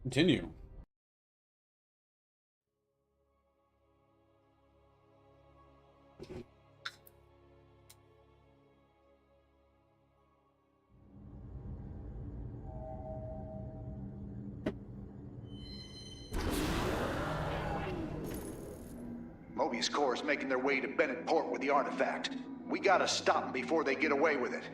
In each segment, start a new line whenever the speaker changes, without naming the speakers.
Continue.
Mobius Corps is making their way to Bennett Port with the artifact. We gotta stop them before they get away with it.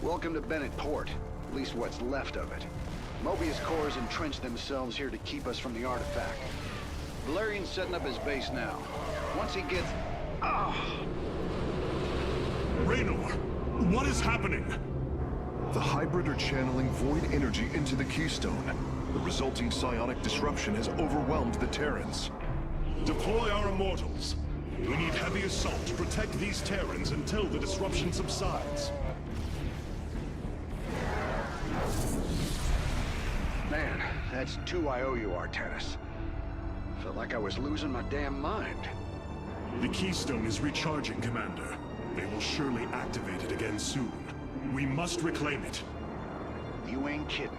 Welcome to Bennett Port, at least what's left of it. Mobius Corps has entrenched themselves here to keep us from the artifact. Valerian's setting up his base now. Once he gets...
Raynor, what is happening?
The hybrid are channeling void energy into the Keystone. The resulting psionic disruption has overwhelmed the Terrans.
Deploy our immortals. We need heavy assault to protect these Terrans until the disruption subsides.
Man, that's 2 I owe you, Artanis. Felt like I was losing my damn mind.
The Keystone is recharging, Commander. They will surely activate it again soon. We must reclaim it.
You ain't kidding.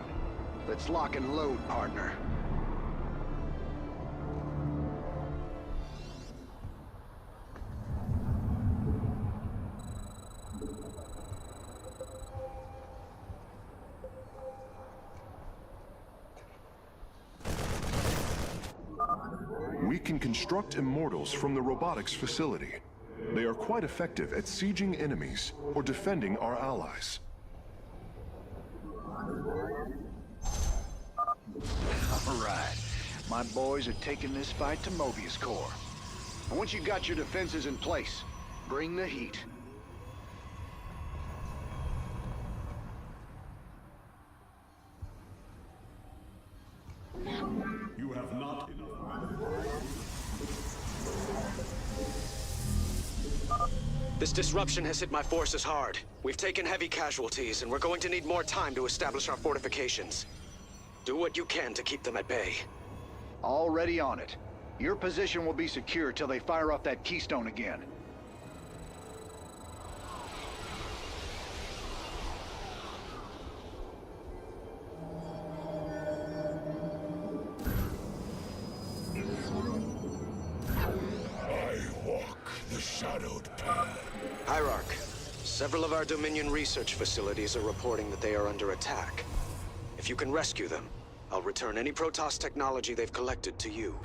Let's lock and load, partner.
We can construct immortals from the robotics facility. They are quite effective at sieging enemies or defending our allies.
All right. My boys are taking this fight to Mobius Corps. And once you got your defenses in place, bring the heat.
You have not enough.
This disruption has hit my forces hard. We've taken heavy casualties, and we're going to need more time to establish our fortifications. Do what you can to keep them at bay.
Already on it. Your position will be secure till they fire off that Keystone again.
I walk the shadowed path.
Hierarch, several of our Dominion research facilities are reporting that they are under attack. If you can rescue them, I'll return any Protoss technology they've collected to you.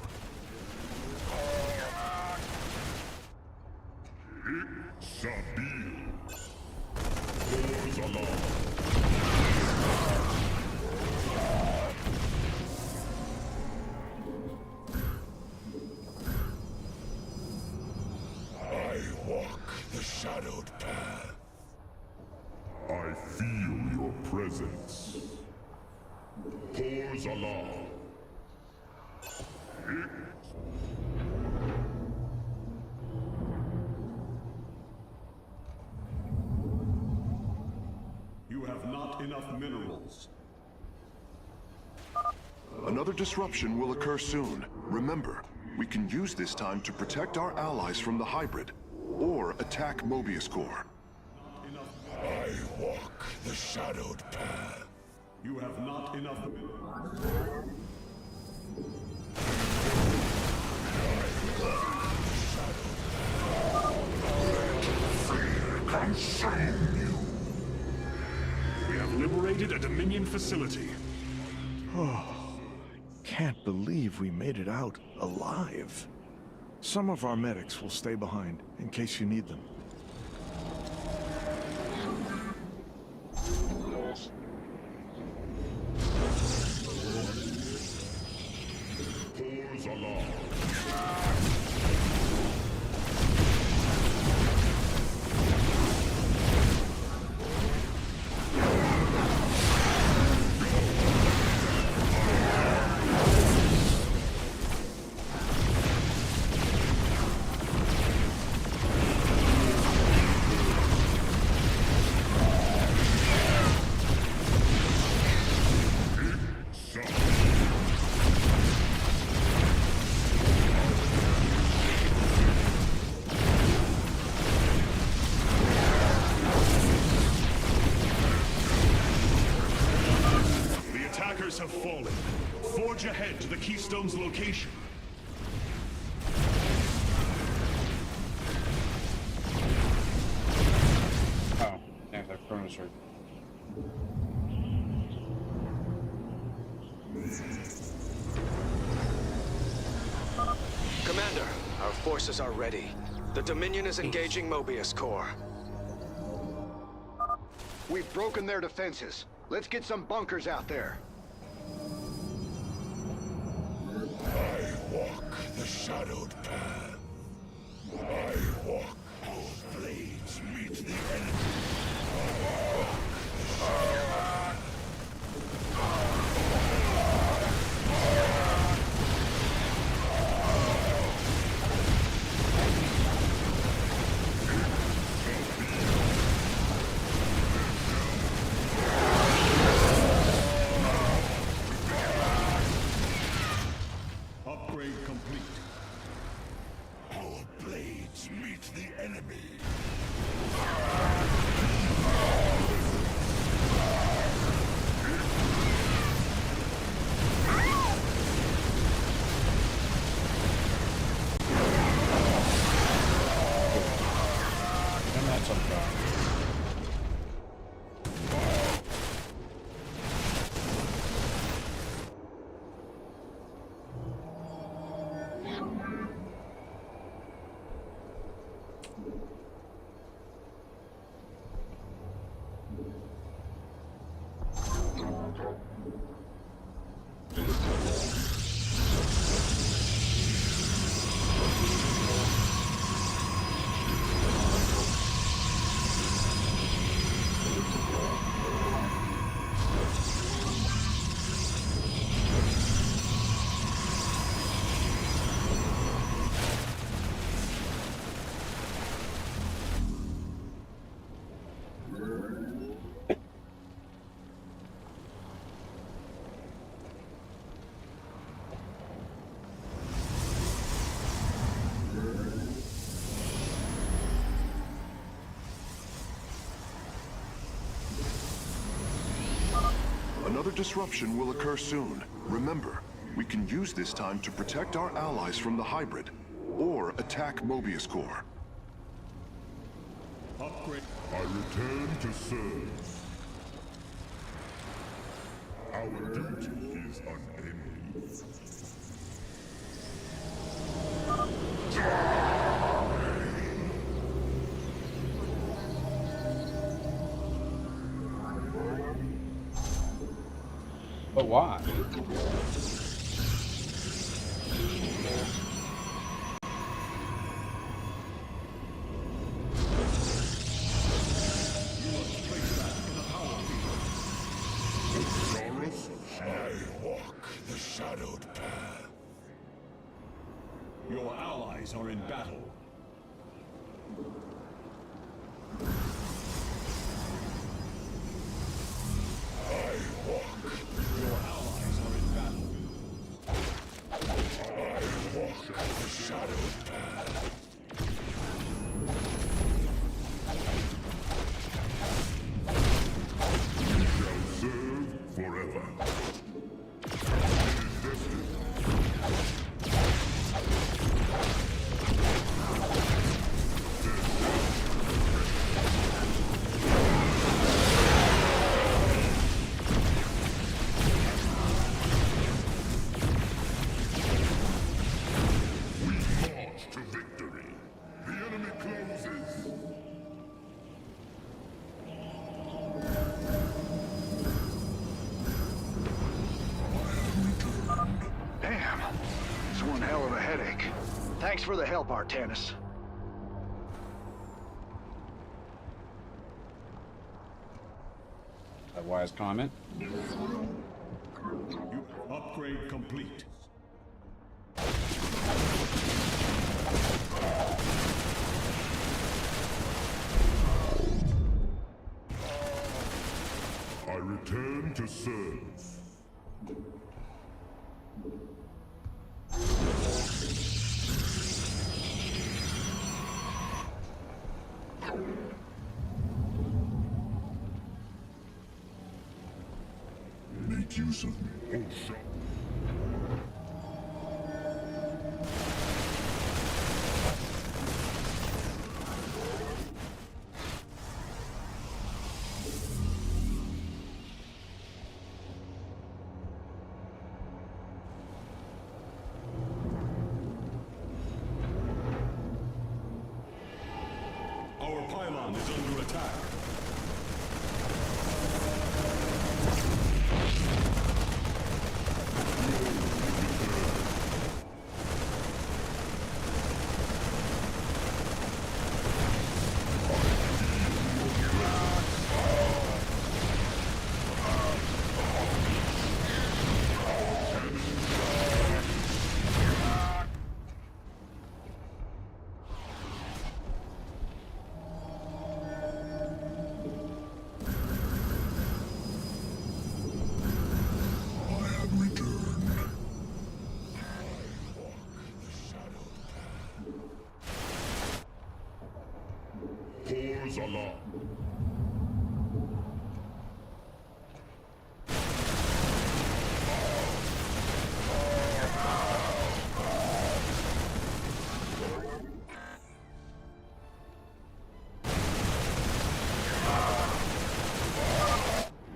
Sabil. Doors alarm. I walk the shadowed path. I feel your presence. Doors alarm. You have not enough minerals.
Another disruption will occur soon. Remember, we can use this time to protect our allies from the hybrid, or attack Mobius Corps.
I walk the shadowed path. You have not enough minerals. Consume you. We have liberated a Dominion facility.
Can't believe we made it out alive. Some of our medics will stay behind in case you need them.
Doors alarm. Keystone's location.
Oh, yeah, they're furniture.
Commander, our forces are ready. The Dominion is engaging Mobius Corps.
We've broken their defenses. Let's get some bunkers out there.
I walk the shadowed path. I walk our blades meet the enemy.
Upgrade complete.
Our blades meet the enemy.
And that's okay.
Another disruption will occur soon. Remember, we can use this time to protect our allies from the hybrid, or attack Mobius Corps.
Upgrade.
I return to serve. Our duty is unending.
But why?
I walk the shadowed path.
Your allies are in battle.
I walk.
Your allies are in battle.
I walk the shadowed path. We shall serve forever. It is destined. We march to victory. The enemy closes.
Damn. It's one hell of a headache. Thanks for the help, Artanis.
A wise comment.
Upgrade complete.
I return to serve. Make use of me, oh shot.
pylon is under attack.
Cores alarm.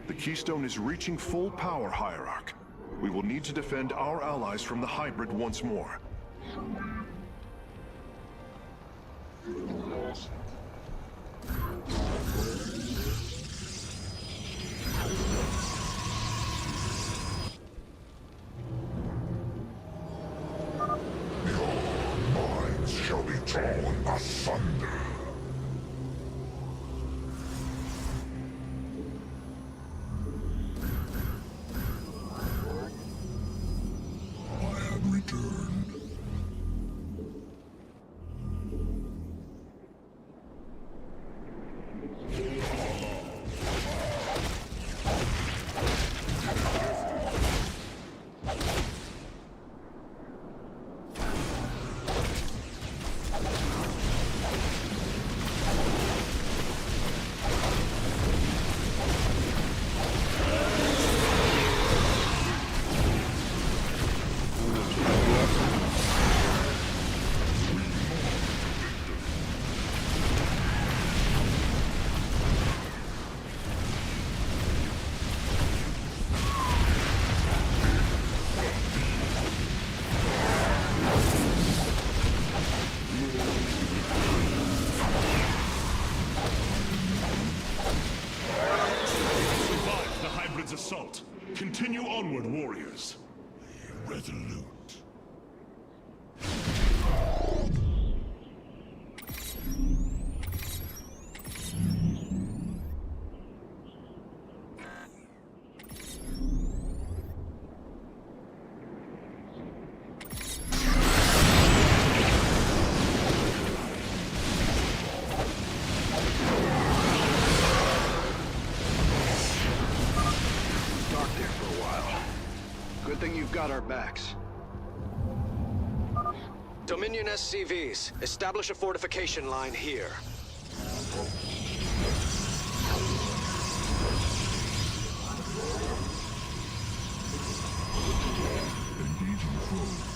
The Keystone is reaching full power, Hierarch. We will need to defend our allies from the hybrid once more.
Minds shall be torn asunder. I have returned.
Survive the hybrid's assault. Continue onward, warriors.
Resolute.
Dark there for a while. Good thing you've got our backs.
Dominion SCVs, establish a fortification line here.
Engaging foe.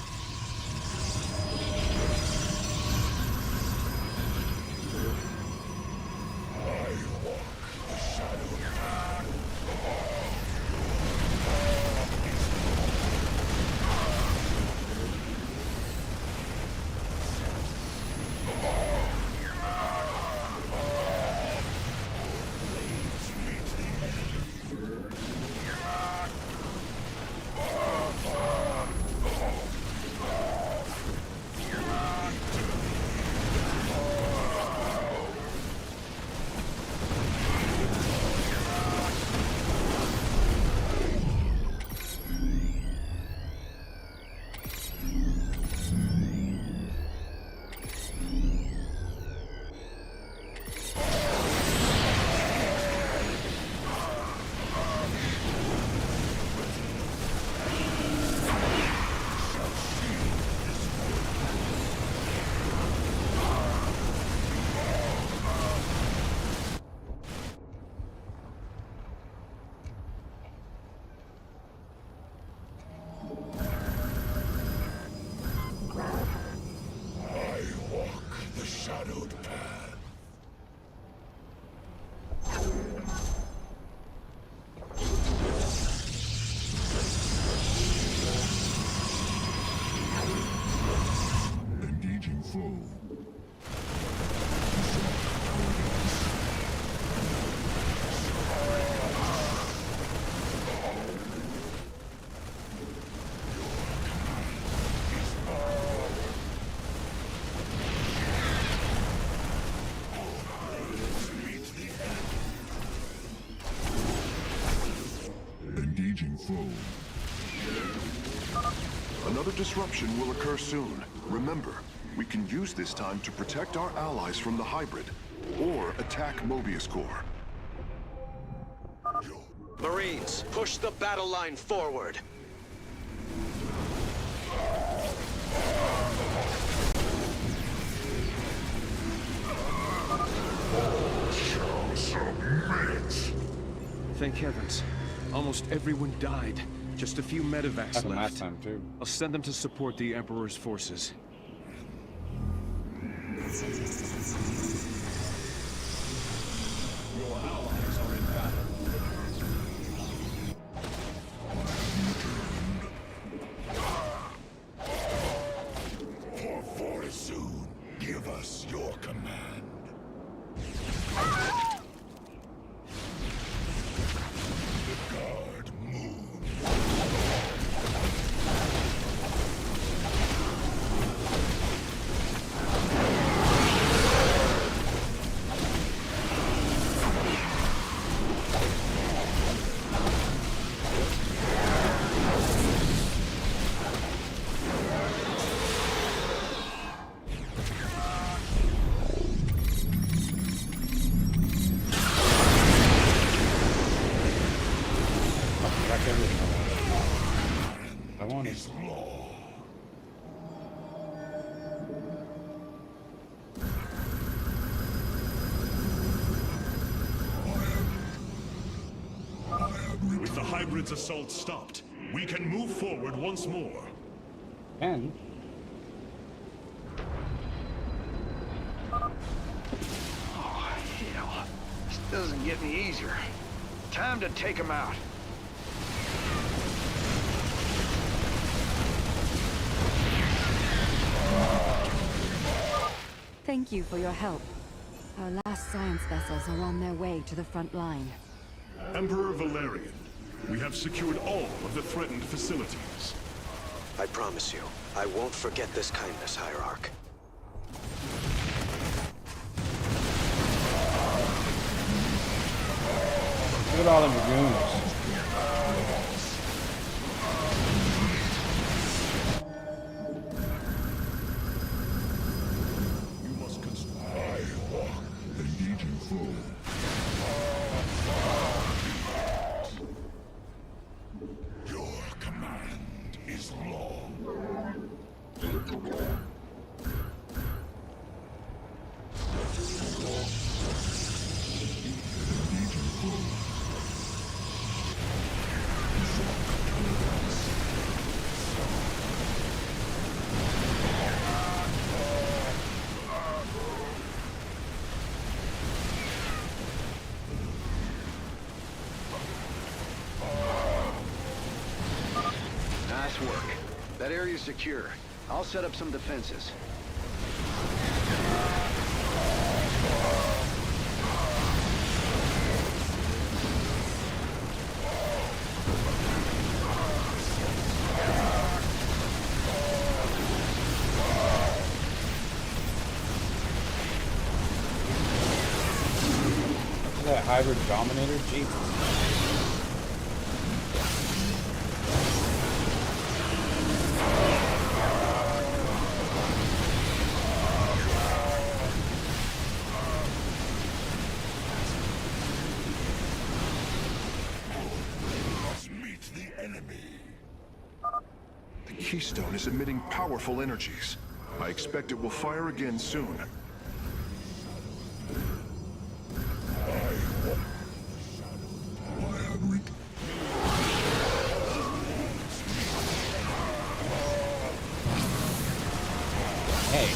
I walk the shadow. foe.
Another disruption will occur soon. Remember, we can use this time to protect our allies from the hybrid, or attack Mobius Core.
Marines, push the battle line forward.
Thank heavens. Almost everyone died. Just a few medevacs
Happened
left.
last time too.
I'll send them to support the Emperor's forces.
Your allies are in battle. For soon, give us your command. The guard moon.
Back everything I want.
Is law.
With the hybrid's assault stopped, we can move forward once more.
And
Oh, hell. This doesn't get any easier. Time to take him out.
Thank you for your help. Our last science vessels are on their way to the front line.
Emperor Valerian, we have secured all of the threatened facilities.
I promise you, I won't forget this kindness, Hierarch.
look at all them goons.
You must I walk the Legion through. Your command is law.
Nice work. That area's secure. I'll set up some defenses.
That hybrid dominator, Jesus.
Must meet the enemy.
The Keystone is emitting powerful energies. I expect it will fire again soon.
Hey.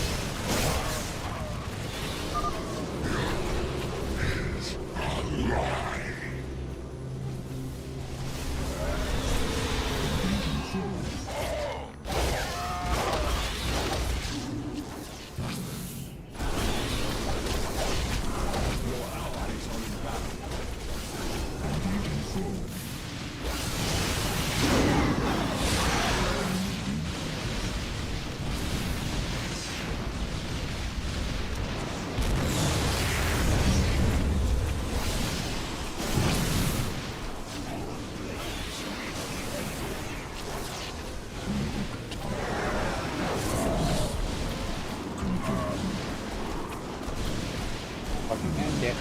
Fucking end it.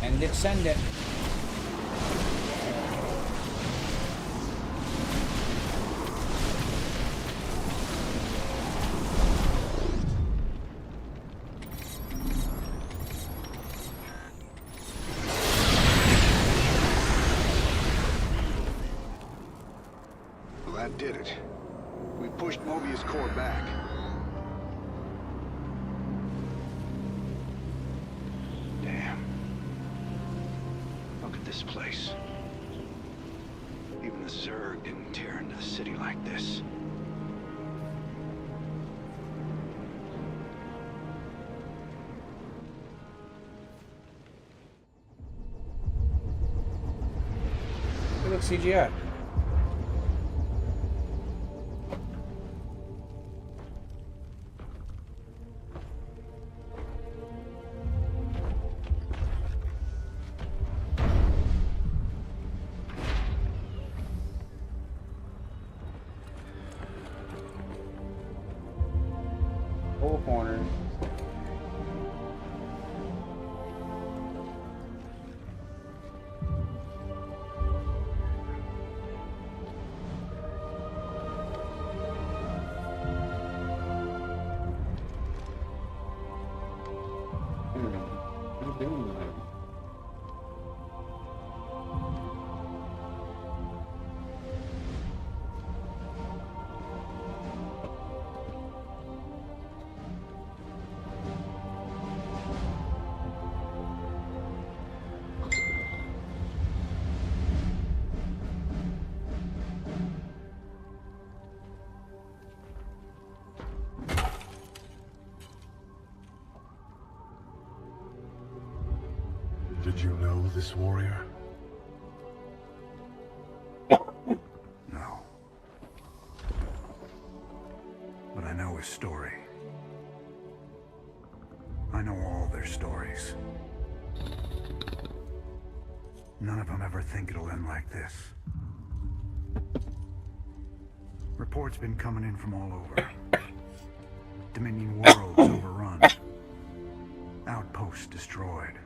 End it, send it.
Well, that did it. We pushed Mobius core back. Damn. Look at this place. Even the Zerg didn't tear into the city like this.
It looks CGI. Four corners. What are you doing there?
Did you know this warrior?
No. But I know his story. I know all their stories. None of them ever think it'll end like this. Reports been coming in from all over. Dominion worlds overrun. Outposts destroyed.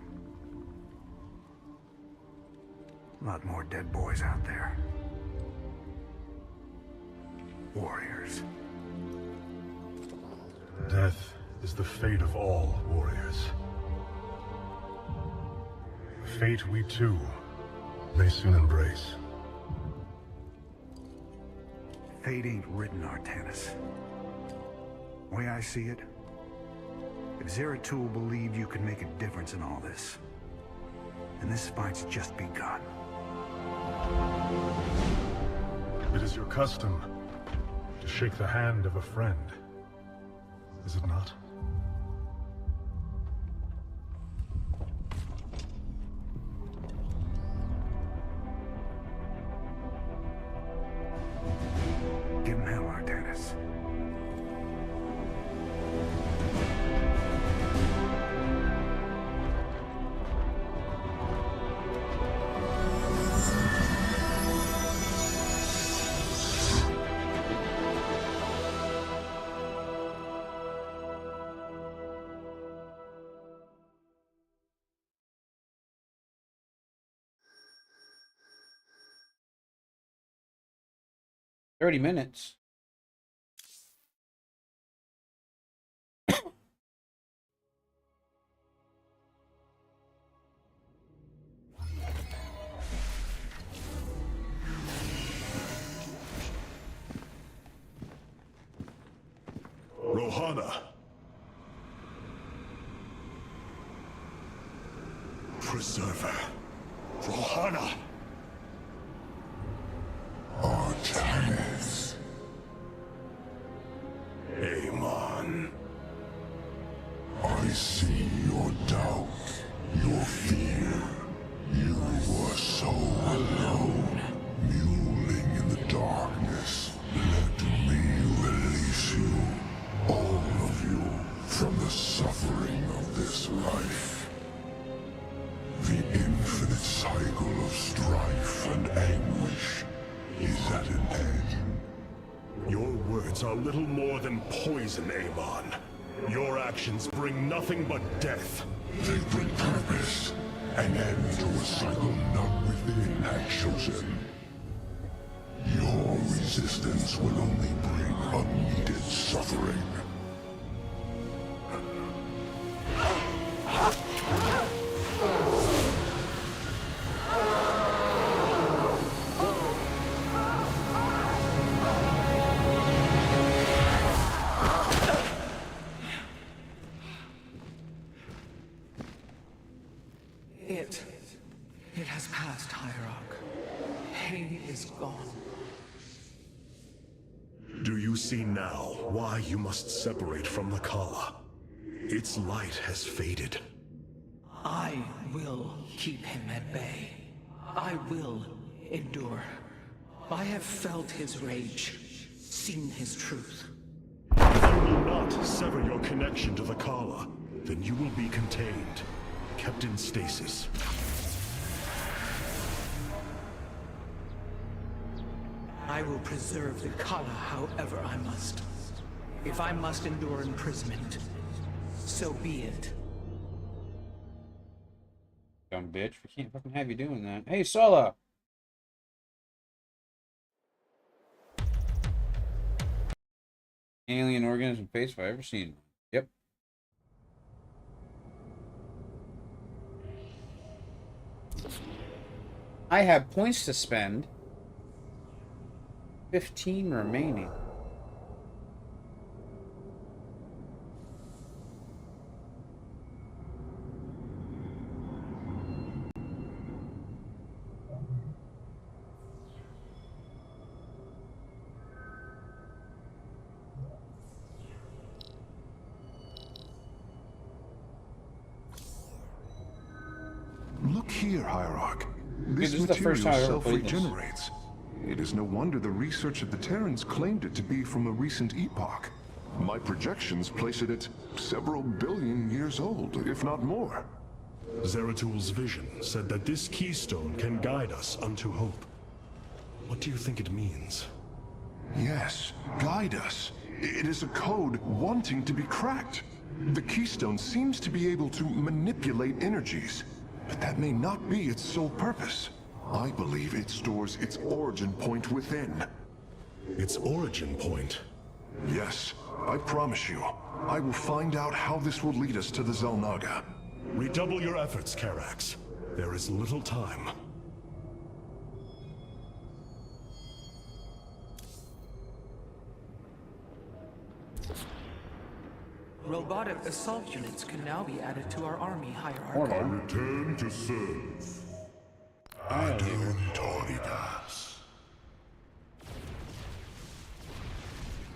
A lot more dead boys out there. Warriors.
Death is the fate of all warriors. A fate we too may soon embrace.
Fate ain't written, Artanis. Way I see it, if Zeratul believed you could make a difference in all this, then this fight's just begun.
It is your custom to shake the hand of a friend, is it not?
Give him hell, Artanis.
$30.
Rohana! Preserver! Rohana!
Artanis.
Amon.
I see your doubt, your fear. You were so alone, mewling in the darkness. Let me release you, all of you, from the suffering of this life. The infinite cycle of strife and anguish is at an end.
Your words are little more than poison, Amon. Your actions bring nothing but death.
They bring purpose, an end to a cycle none within had chosen. Your resistance will only bring unneeded suffering.
It has passed, Hierarch. Pain is gone.
Do you see now why you must separate from the Kala? Its light has faded.
I will keep him at bay. I will endure. I have felt his rage, seen his truth.
If you will not sever your connection to the Kala, then you will be contained, kept in stasis.
I will preserve the Kala however I must. If I must endure imprisonment, so be it.
Dumb bitch. We can't fucking have you doing that. Hey, Sola! Alien organism face if I ever seen one. Yep. I have points to spend. 15 remaining.
Look here, Hierarch. This
is the first time I
material
ever played this.
self-regenerates. It is no wonder the research of the Terrans claimed it to be from a recent epoch. My projections place it at several billion years old, if not more.
Zeratul's vision said that this keystone can guide us unto hope. What do you think it means?
Yes, guide us. It is a code wanting to be cracked. The keystone seems to be able to manipulate energies, but that may not be its sole purpose. I believe it stores its origin point within.
Its origin point?
Yes, I promise you. I will find out how this will lead us to the Xel'Naga.
Redouble your efforts, Karax. There is little time.
Robotic assault units can now be added to our army, Hierarch.
I return to serve. Adun Toridas.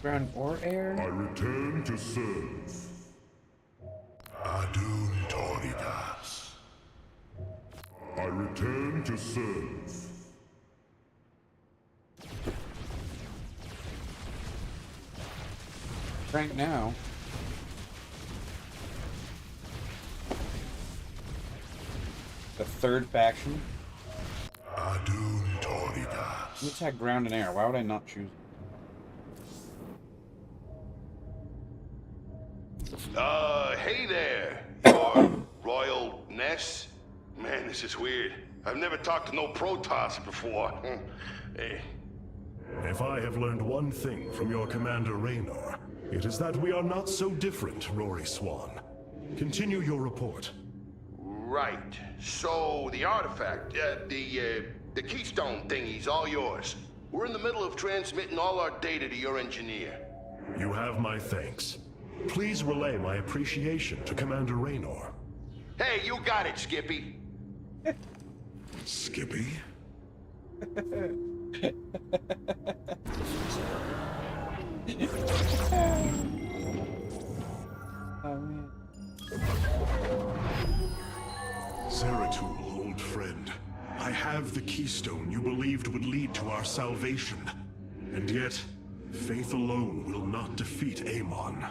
Ground or air?
I return to serve. Adun Toridas. I return to serve.
Frank now. The third faction.
Adun Toridas.
Let's attack ground and air. Why would I not choose?
Hey there, your Royal Ness. Man, this is weird. I've never talked to no Protoss before. Hey.
If I have learned one thing from your Commander Raynor, it is that we are not so different, Rory Swan. Continue your report.
Right. So, the artifact, the keystone thingy's all yours. We're in the middle of transmitting all our data to your engineer.
You have my thanks. Please relay my appreciation to Commander Raynor.
Hey, you got it, Skippy.
Skippy?
Oh, man.
Zeratul, old friend. I have the keystone you believed would lead to our salvation. And yet, faith alone will not defeat Amon.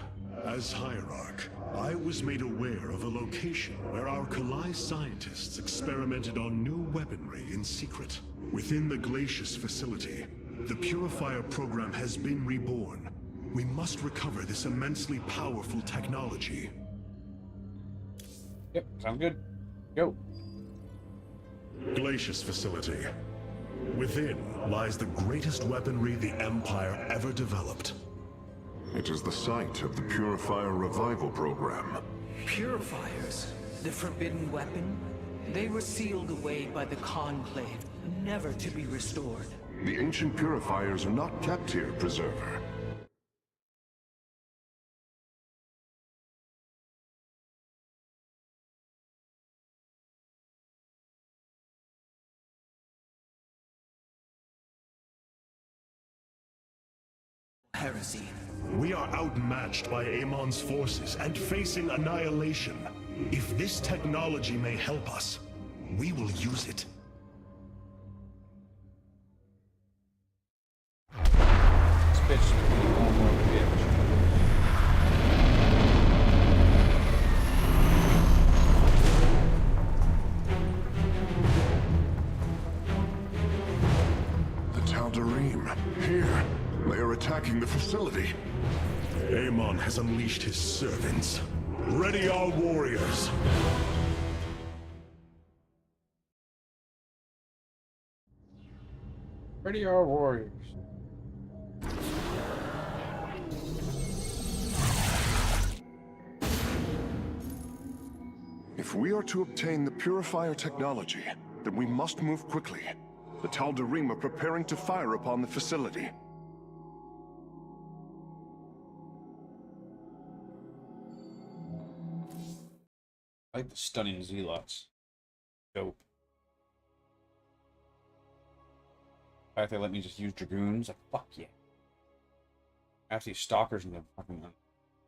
As Hierarch, I was made aware of a location where our Kalai scientists experimented on new weaponry in secret. Within the Glacius facility, the Purifier program has been reborn. We must recover this immensely powerful technology.
Yep, sounds good. Go.
Glacius facility. Within lies the greatest weaponry the Empire ever developed.
It is the site of the Purifier Revival Program.
Purifiers? The forbidden weapon? They were sealed away by the Conclave, never to be restored.
The ancient purifiers are not kept here, Preserver.
Heresy.
We are outmatched by Amon's forces and facing annihilation. If this technology may help us, we will use it.
This bitch is becoming more and more of a bitch.
The Tal'Darim. Here. They are attacking the facility.
Amon has unleashed his servants. Ready our warriors.
Ready our warriors.
If we are to obtain the Purifier technology, then we must move quickly. The Tal'Darim are preparing to fire upon the facility.
I like the stunning zealots. Dope. The fact they let me just use dragoons, like fuck yeah. I have to use stalkers in the fucking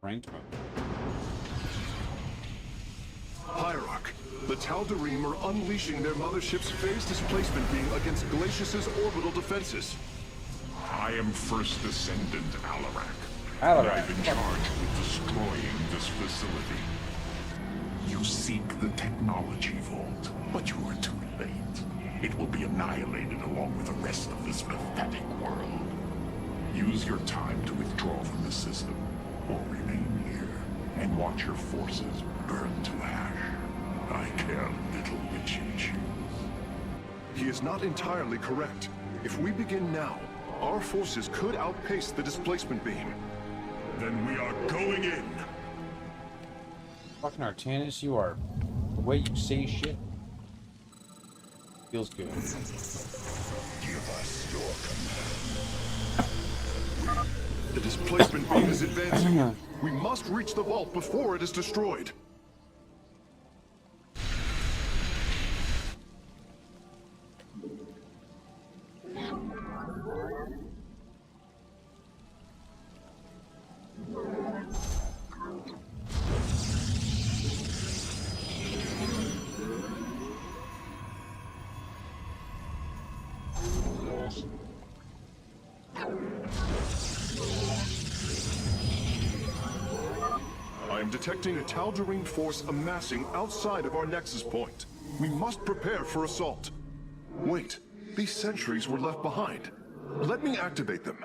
ranked mode.
Hierarch, the Tal'Darim are unleashing their mothership's phase displacement beam against Glacius's orbital defenses.
I am First Descendant Alarak.
Alarak.
I've been charged with destroying this facility. You seek the technology vault, but you are too late. It will be annihilated along with the rest of this pathetic world. Use your time to withdraw from the system, or remain here and watch your forces burn to ash. I care little which you choose.
He is not entirely correct. If we begin now, our forces could outpace the displacement beam.
Then we are going in.
Fucking Artanis, you are... The way you say shit feels good.
Give us your command.
The displacement beam is advancing. We must reach the vault before it is destroyed. I am detecting a Tal'Darim force amassing outside of our nexus point. We must prepare for assault. Wait, these sentries were left behind. Let me activate them.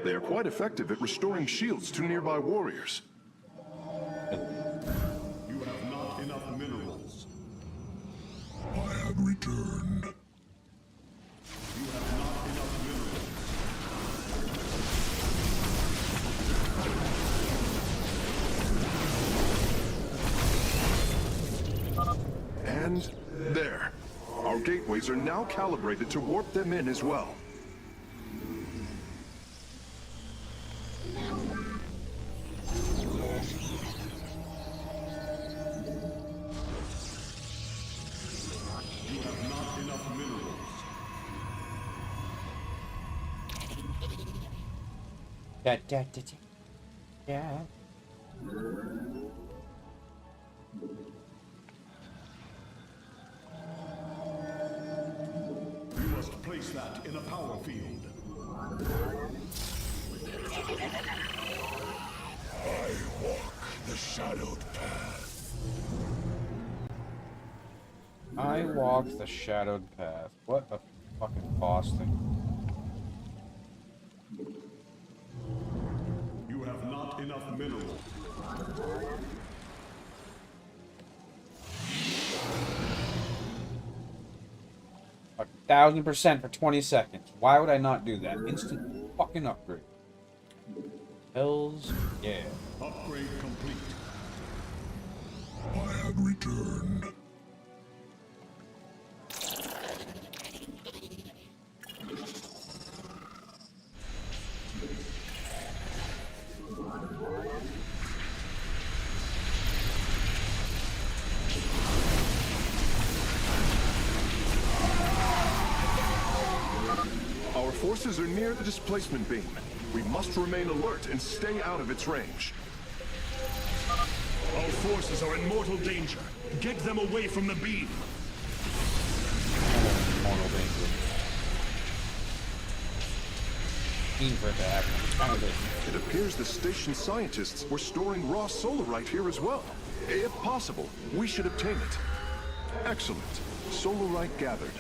They are quite effective at restoring shields to nearby warriors.
You have not enough minerals.
I have returned.
You have not enough minerals.
And there. Our gateways are now calibrated to warp them in as well.
You have not enough minerals.
Yeah.
We must place that in a power field.
I walk the shadowed path.
I walk the shadowed path. What a fucking boss thing.
You mineral.
1,000% for 20 seconds. Why would I not do that? Instant fucking upgrade. Hells yeah.
Upgrade complete.
I have returned.
Our forces are near the displacement beam. We must remain alert and stay out of its range.
Our forces are in mortal danger. Get them away from the beam.
Mortal danger. Mean for it to happen. It's kind of
It appears the station scientists were storing raw solarite here as well. If possible, we should obtain it. Excellent. Solarite gathered.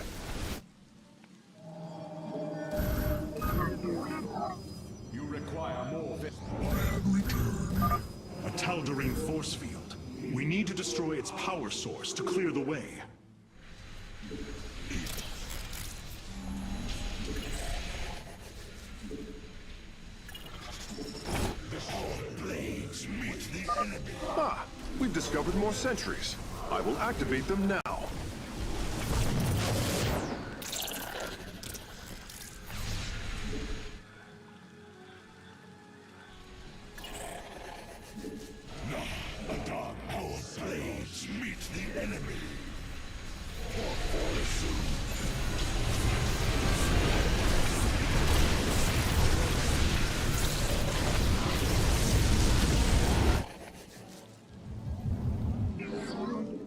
You require more of it.
I have returned.
A Tal'Darim force field. We need to destroy its power source to clear the way.
Ah, we've discovered more sentries. I will activate them now.
Our blades meet the enemy.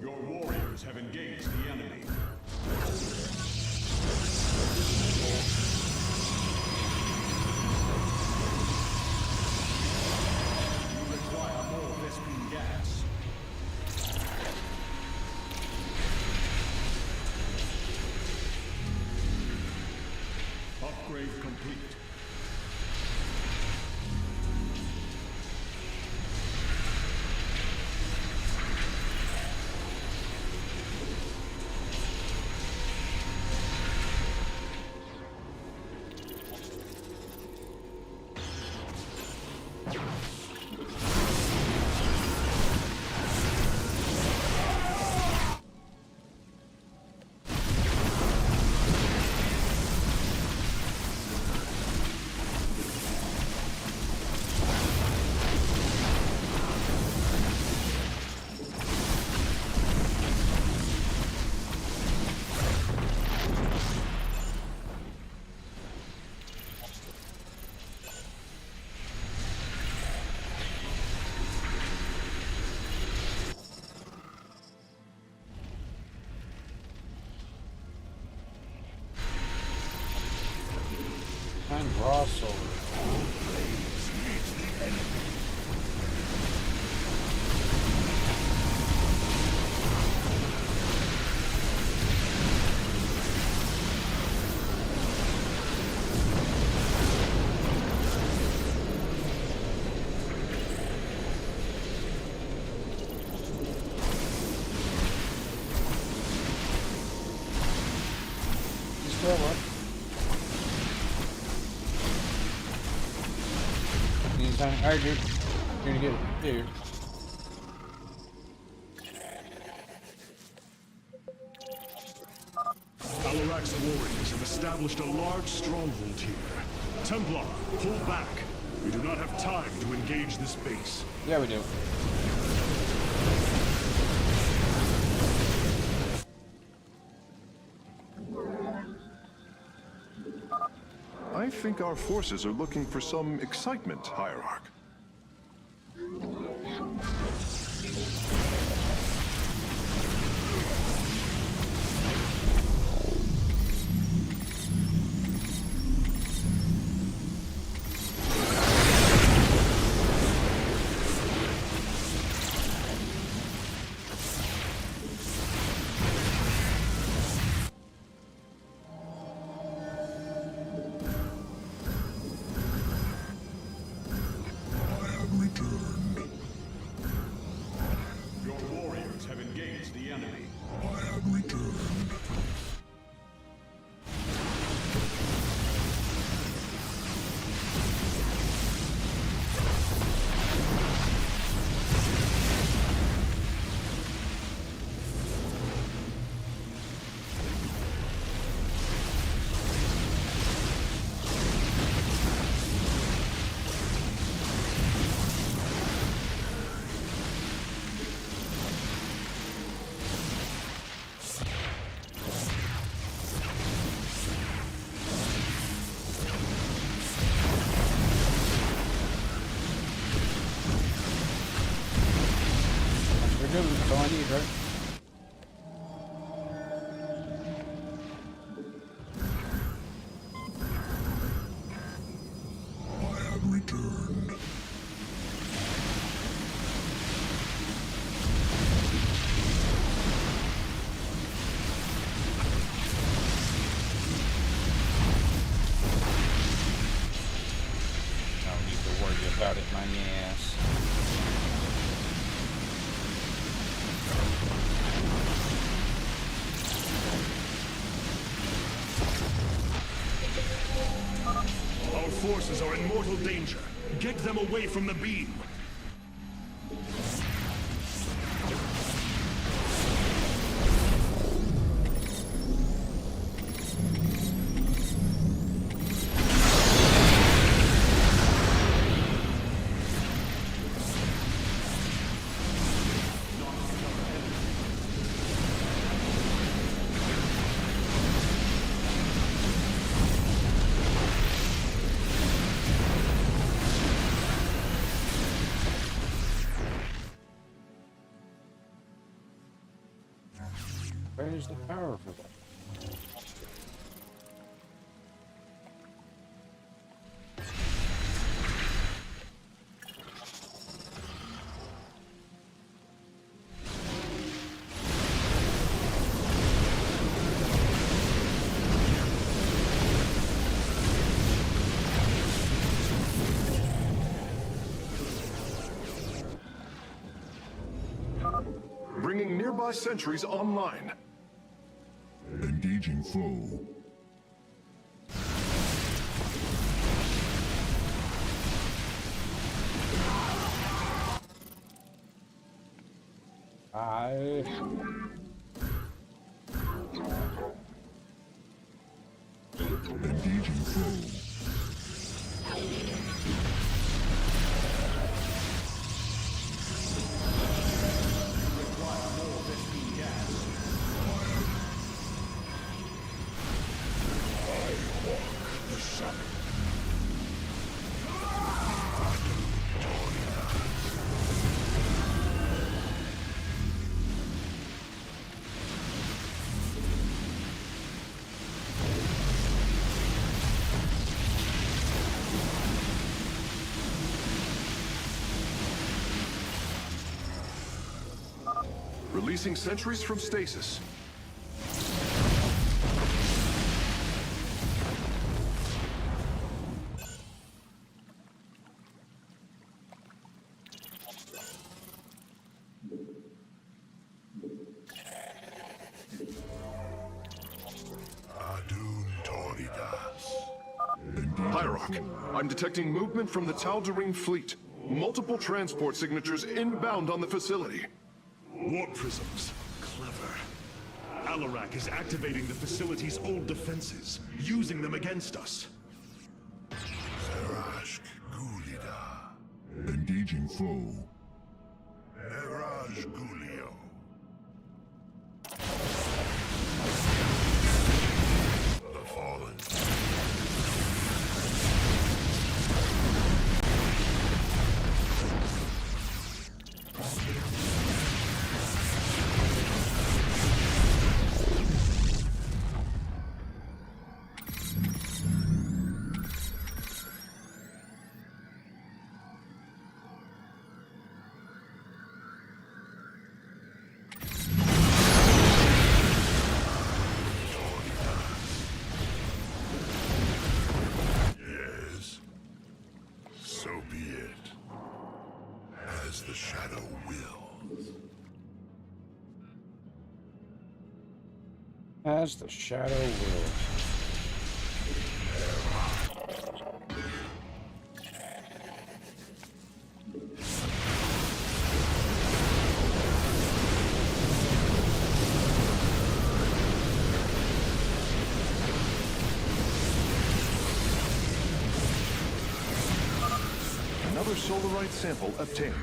Your warriors have engaged the enemy. You require more Vespene gas. Upgrade complete.
And raw solar. You still what? Alright, dude. You're gonna get it. Dude.
Alarak's warriors have established a large stronghold here. Templar, pull back. We do not have time to engage this base.
Yeah, we do.
I think our forces are looking for some excitement, Hierarch.
enemy.
I have returned.
That's all I need, right?
I have returned.
I don't need to worry about it, my ass.
Our forces are in mortal danger. Get them away from the beam.
Where's the power for that?
Bringing nearby sentries online.
Engaging foe. Engaging foe.
Releasing sentries from stasis.
Adun Toridas.
Hierarch, I'm detecting movement from the Tal'Darim fleet. Multiple transport signatures inbound on the facility.
Warp prisms. Clever. Alarak is activating the facility's old defenses, using them against us.
Erashk Gulida. Engaging foe. Eraj Gulio. The Fallen.
As the shadow wills.
Another solarite sample obtained.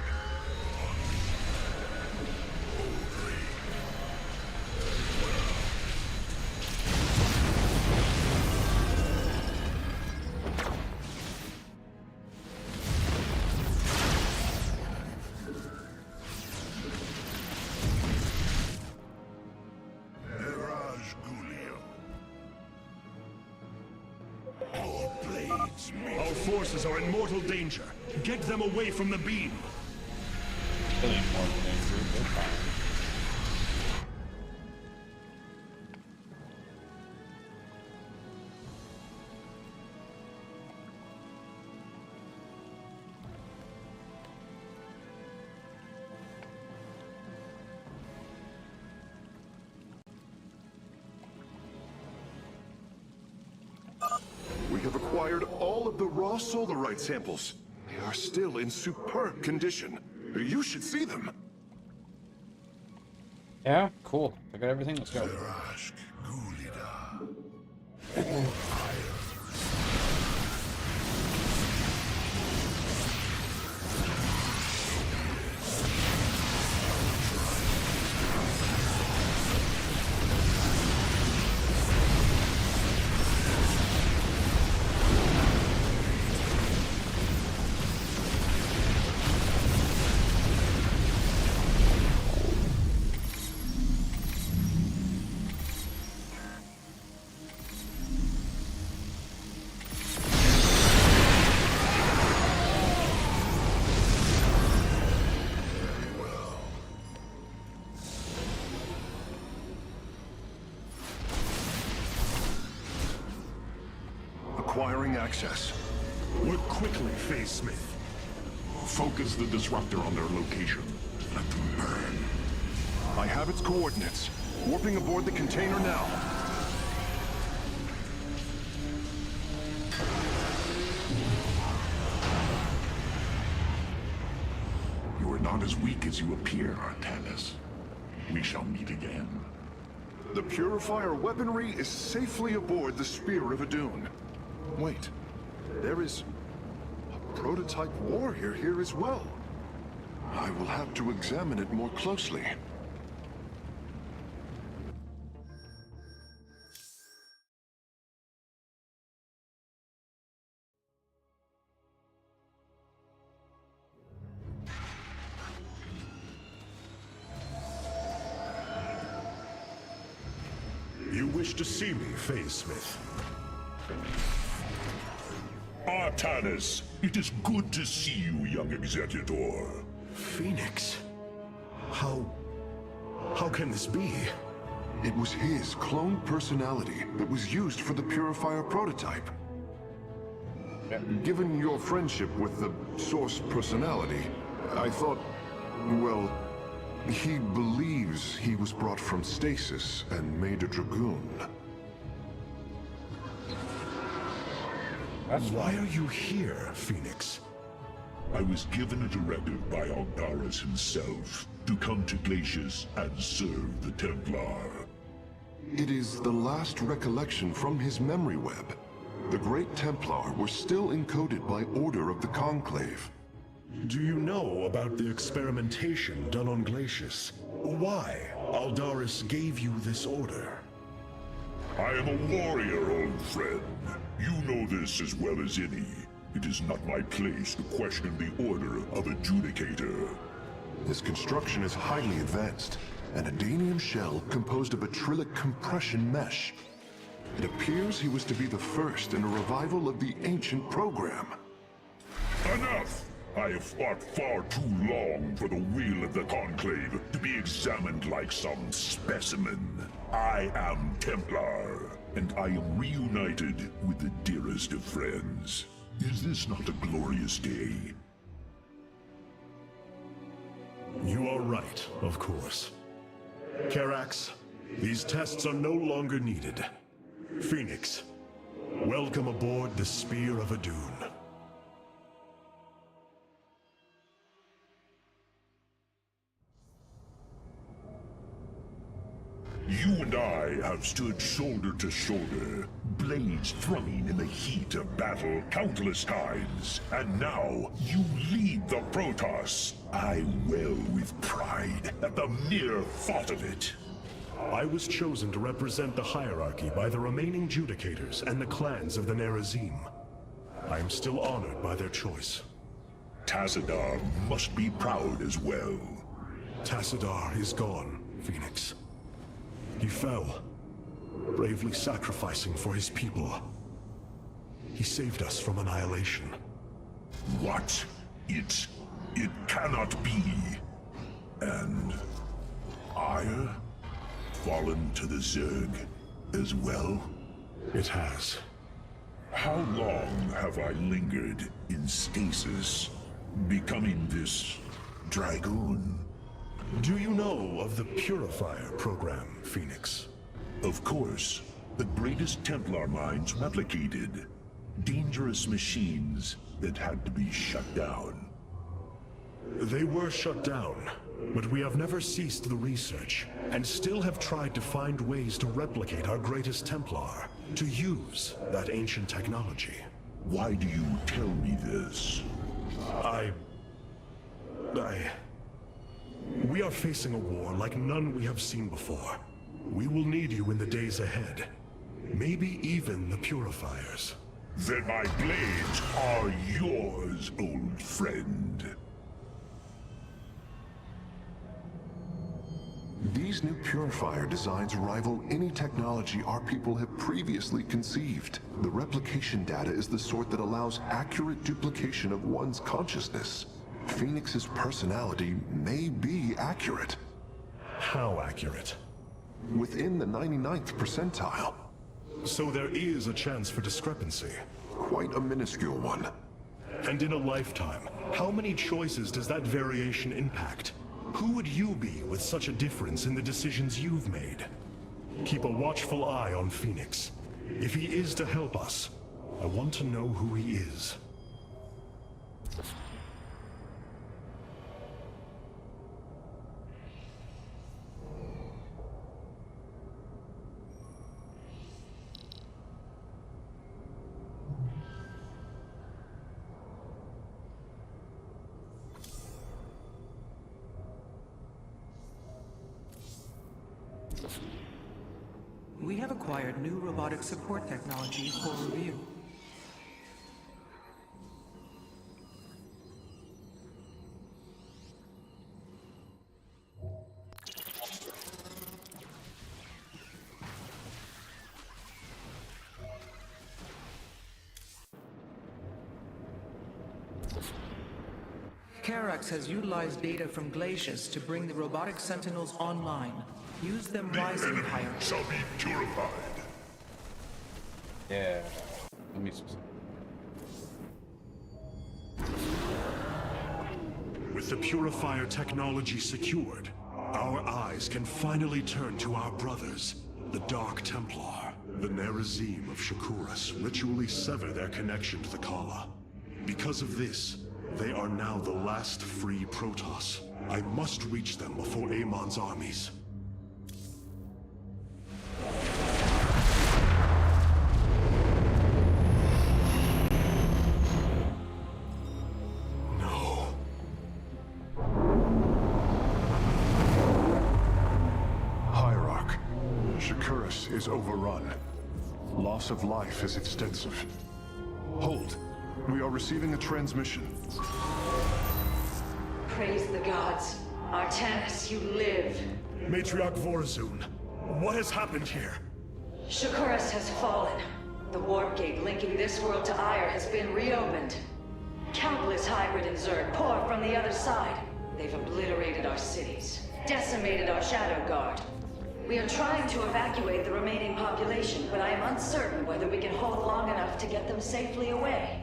Our forces are in mortal danger. Get them away from the beam.
Still ain't more than danger. They're fine.
We have acquired all of the raw solarite samples. They are still in superb condition. You should see them.
Yeah, cool. I got everything. Let's go.
Acquiring access.
Work quickly, Phase Smith.
Focus the disruptor on their location. Let them burn.
I have its coordinates. Warping aboard the container now.
You are not as weak as you appear, Artanis. We shall meet again.
The Purifier weaponry is safely aboard the Spear of Adun. Wait, there is a prototype warrior here as well. I will have to examine it more closely.
You wish to see me, Phase Smith?
Artanis, it is good to see you, young Executor.
Phoenix? How can this be?
It was his cloned personality that was used for the Purifier prototype. Given your friendship with the Source personality, I thought, well, he believes he was brought from stasis and made a Dragoon.
Why are you here, Phoenix?
I was given a directive by Aldaris himself to come to Glacius and serve the Templar.
It is the last recollection from his memory web. The Great Templar were still encoded by order of the Conclave.
Do you know about the experimentation done on Glacius? Why Aldaris gave you this order?
I am a warrior, old friend. You know this as well as any. It is not my place to question the order of Adjudicator.
His construction is highly advanced. An Adanium shell composed of a trillic compression mesh. It appears he was to be the first in a revival of the ancient program.
Enough! I have fought far too long for the will of the Conclave to be examined like some specimen. I am Templar, and I am reunited with the dearest of friends. Is this not a glorious day?
You are right, of course. Karax, These tests are no longer needed. Phoenix, welcome aboard the Spear of Adun.
You and I have stood shoulder to shoulder, blades thrumming in the heat of battle countless times. And now, you lead the Protoss. I wail with pride at the mere thought of it.
I was chosen to represent the hierarchy by the remaining Judicators and the clans of the Nerazim. I am still honored by their choice.
Tassadar must be proud as well.
Tassadar is gone, Phoenix. He fell, bravely sacrificing for his people. He saved us from annihilation.
What? It cannot be. And Ire? Fallen to the Zerg as well?
It has.
How long have I lingered in stasis, becoming this Dragoon?
Do you know of the Purifier program, Phoenix?
Of course. The greatest Templar minds replicated. Dangerous machines that had to be shut down.
They were shut down, but we have never ceased the research, and still have tried to find ways to replicate our greatest Templar, to use that ancient technology.
Why do you tell me this?
We are facing a war like none we have seen before. We will need you in the days ahead. Maybe even the Purifiers.
Then my blades are yours, old friend.
These new Purifier designs rival any technology our people have previously conceived. The replication data is the sort that allows accurate duplication of one's consciousness. Phoenix's personality may be accurate.
How accurate?
Within the 99th percentile.
So there is a chance for discrepancy.
Quite a minuscule one.
And in a lifetime, how many choices does that variation impact? Who would you be with such a difference in the decisions you've made? Keep a watchful eye on Phoenix. If he is to help us, I want to know who he is.
We have acquired new robotic support technology for review. Karax has utilized data from glaciers to bring the robotic sentinels online. Use them wisely, higher.
Shall be purified.
Yeah. Let me.
With the Purifier technology secured, our eyes can finally turn to our brothers, the Dark Templar. The Nerazim of Shakuras ritually sever their connection to the Kala. Because of this, they are now the last free Protoss. I must reach them before Amon's armies. No.
Hierarch, Shakuras is overrun. Loss of life is extensive. Hold. We are receiving a transmission.
Praise the gods. Artanis, you live.
Matriarch Vorazun, what has happened here?
Shakuras has fallen. The warp gate linking this world to Ire has been reopened. Countless hybrid and Zerg pour from the other side. They've obliterated our cities, decimated our Shadow Guard. We are trying to evacuate the remaining population, but I am uncertain whether we can hold long enough to get them safely away.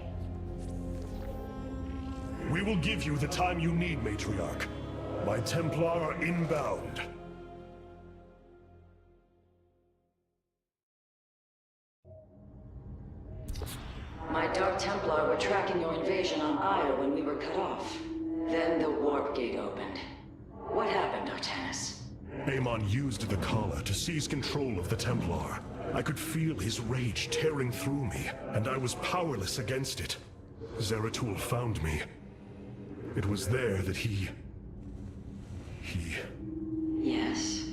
We will give you the time you need, Matriarch. My Templar are inbound.
Templar were tracking your invasion on Ire when we were cut off. Then the warp gate opened. What happened, Artanis?
Amon used the collar to seize control of the Templar. I could feel his rage tearing through me, and I was powerless against it. Zeratul found me. It was there that he...
Yes?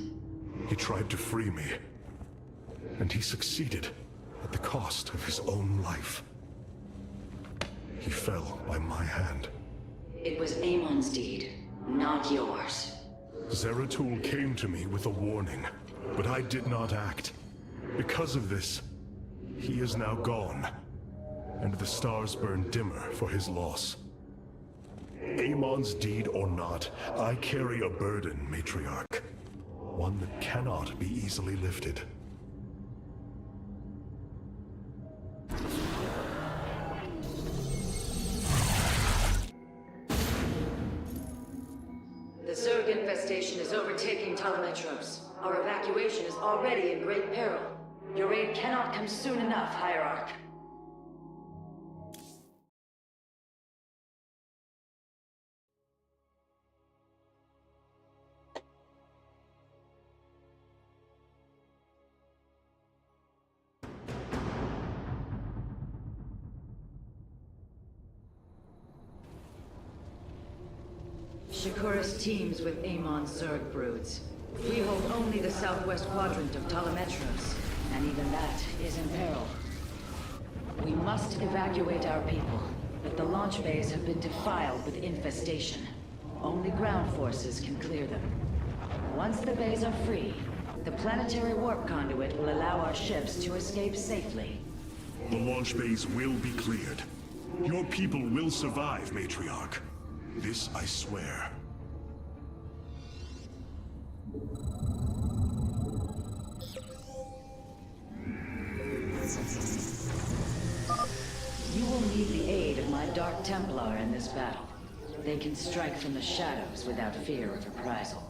He tried to free me. And he succeeded, at the cost of his own life. He fell by my hand.
It was Amon's deed, not yours.
Zeratul came to me with a warning, but I did not act. Because of this, he is now gone, and the stars burn dimmer for his loss. Amon's deed or not, I carry a burden, Matriarch. One that cannot be easily lifted.
The Zerg infestation is overtaking Telemetros. Our evacuation is already in great peril. Your aid cannot come soon enough, Hierarch. Shakuras teams with Amon's Zerg broods. We hold only the southwest quadrant of Telemetros, and even that is in peril. We must evacuate our people, but the launch bays have been defiled with infestation. Only ground forces can clear them. Once the bays are free, the planetary warp conduit will allow our ships to escape safely.
The launch bays will be cleared. Your people will survive, Matriarch. This I swear.
You will need the aid of my Dark Templar in this battle. They can strike from the shadows without fear of reprisal.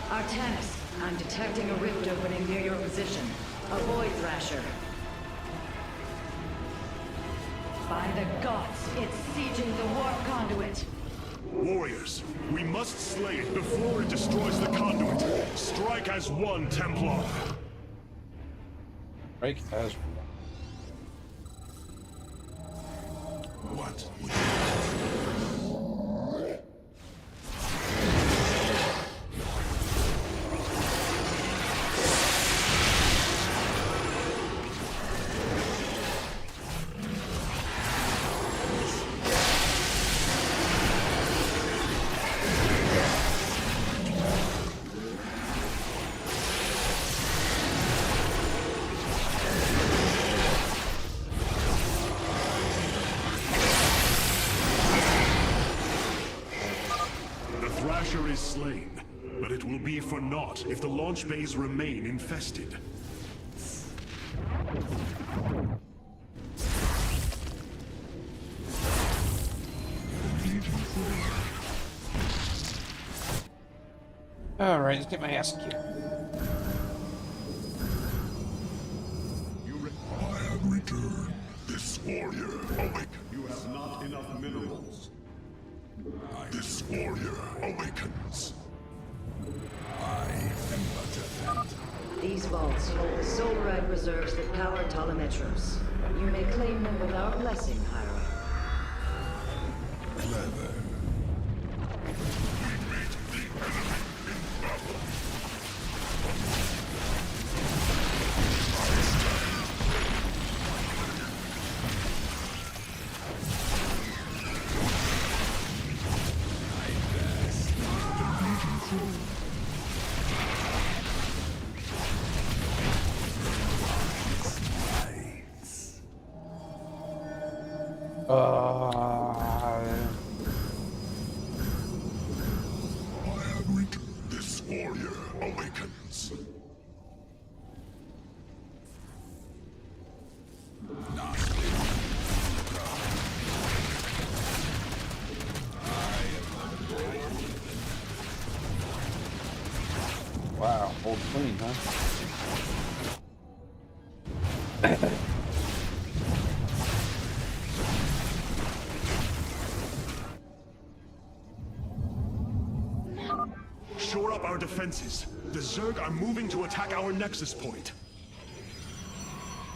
Artanis, I'm detecting a rift opening near your position. Avoid Thrasher. By the gods, it's sieging the warp conduit.
Warriors, we must slay it before it destroys the conduit. Strike as one, Templar.
Strike as
What? Thrasher is slain, but it will be for naught if the launch bays remain infested.
Alright, let's get my ass kicked.
I have returned. This warrior awake.
You have not enough minerals.
This warrior awakens.
I am but a phantom.
These vaults hold the solarite reserves that power Telemetros. You may claim them with our blessing, Hierarch.
Clever. awakens.
Wow, hold clean, huh?
Shore up our defenses. The Zerg are moving to attack our nexus point.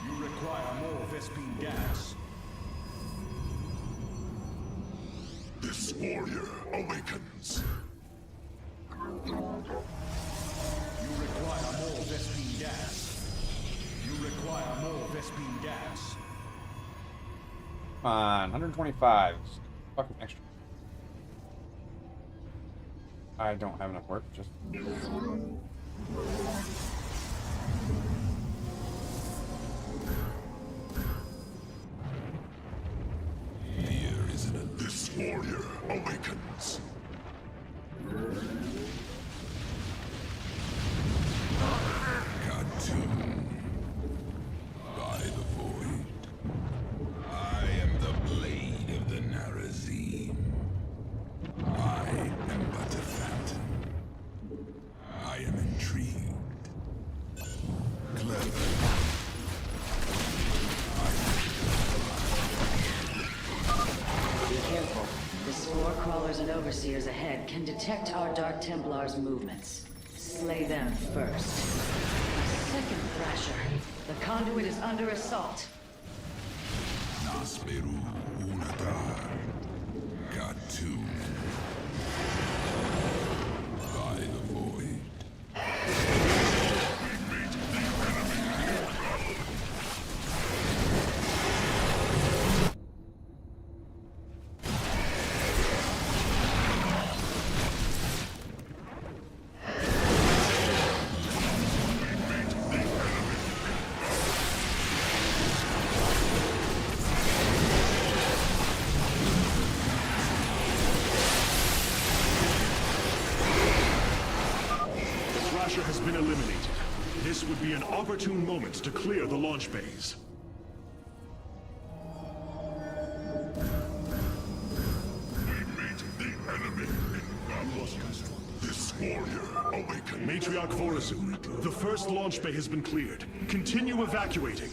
You require more Vespene gas.
This warrior awakens.
You require more Vespene gas. You require more Vespene gas.
Come on, 125. Fucking extra. I don't have enough work, just...
Here is this warrior awakens. Cartoon. By the void. I am the blade of the Narazim. I am but a phantom. I am intrigued. Clever.
Be careful. The spore crawlers and overseers ahead can detect our Dark Templars' movements. Slay them first. Second Thrasher. The conduit is under assault.
Nasperu Unatar. Cartoon. By the void.
Has been eliminated. This would be an opportune moment to clear the launch bays.
We meet the enemy in battle. This warrior awakens.
Matriarch Vorazun, the first launch bay has been cleared. Continue evacuating.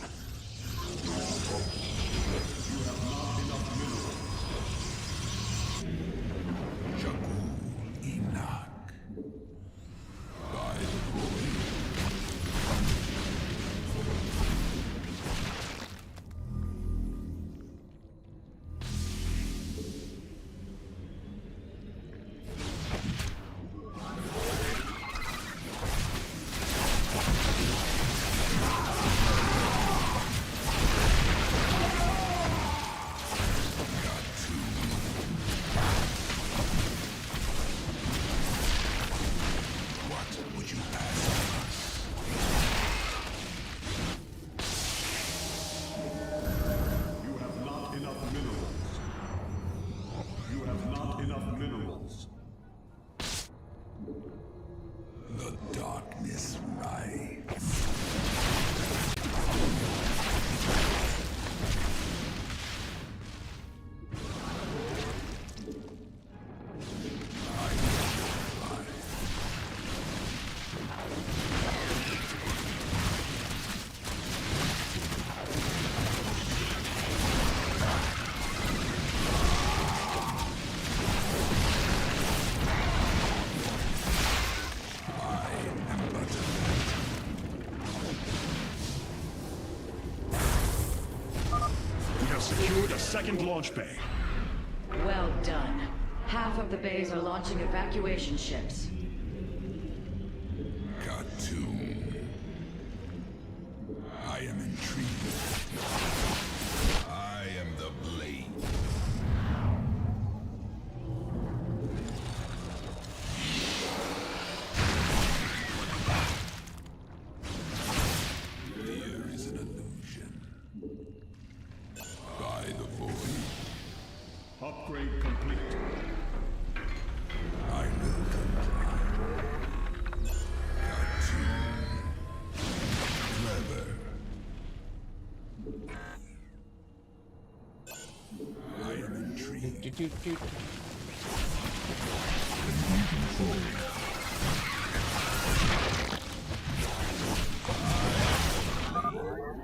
Secured a second launch bay.
Well done. Half of the bays are launching evacuation ships.
Cartoon. I am intrigued. I am the blade. Fear is an illusion. By the void.
Upgrade complete.
I will comply. enemy.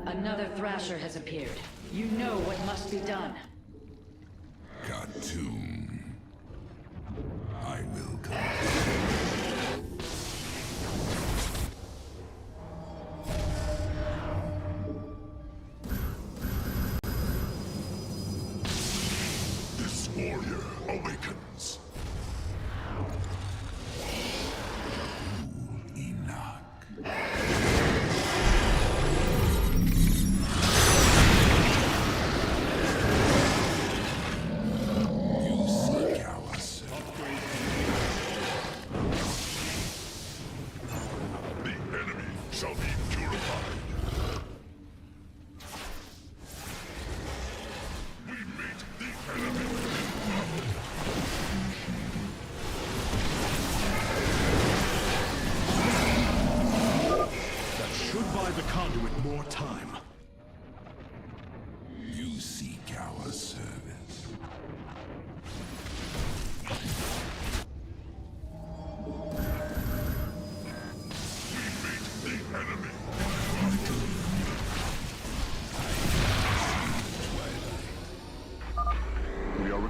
Another Thrasher has appeared. You know what must be done.
Khartoum. I will come. This warrior awakens.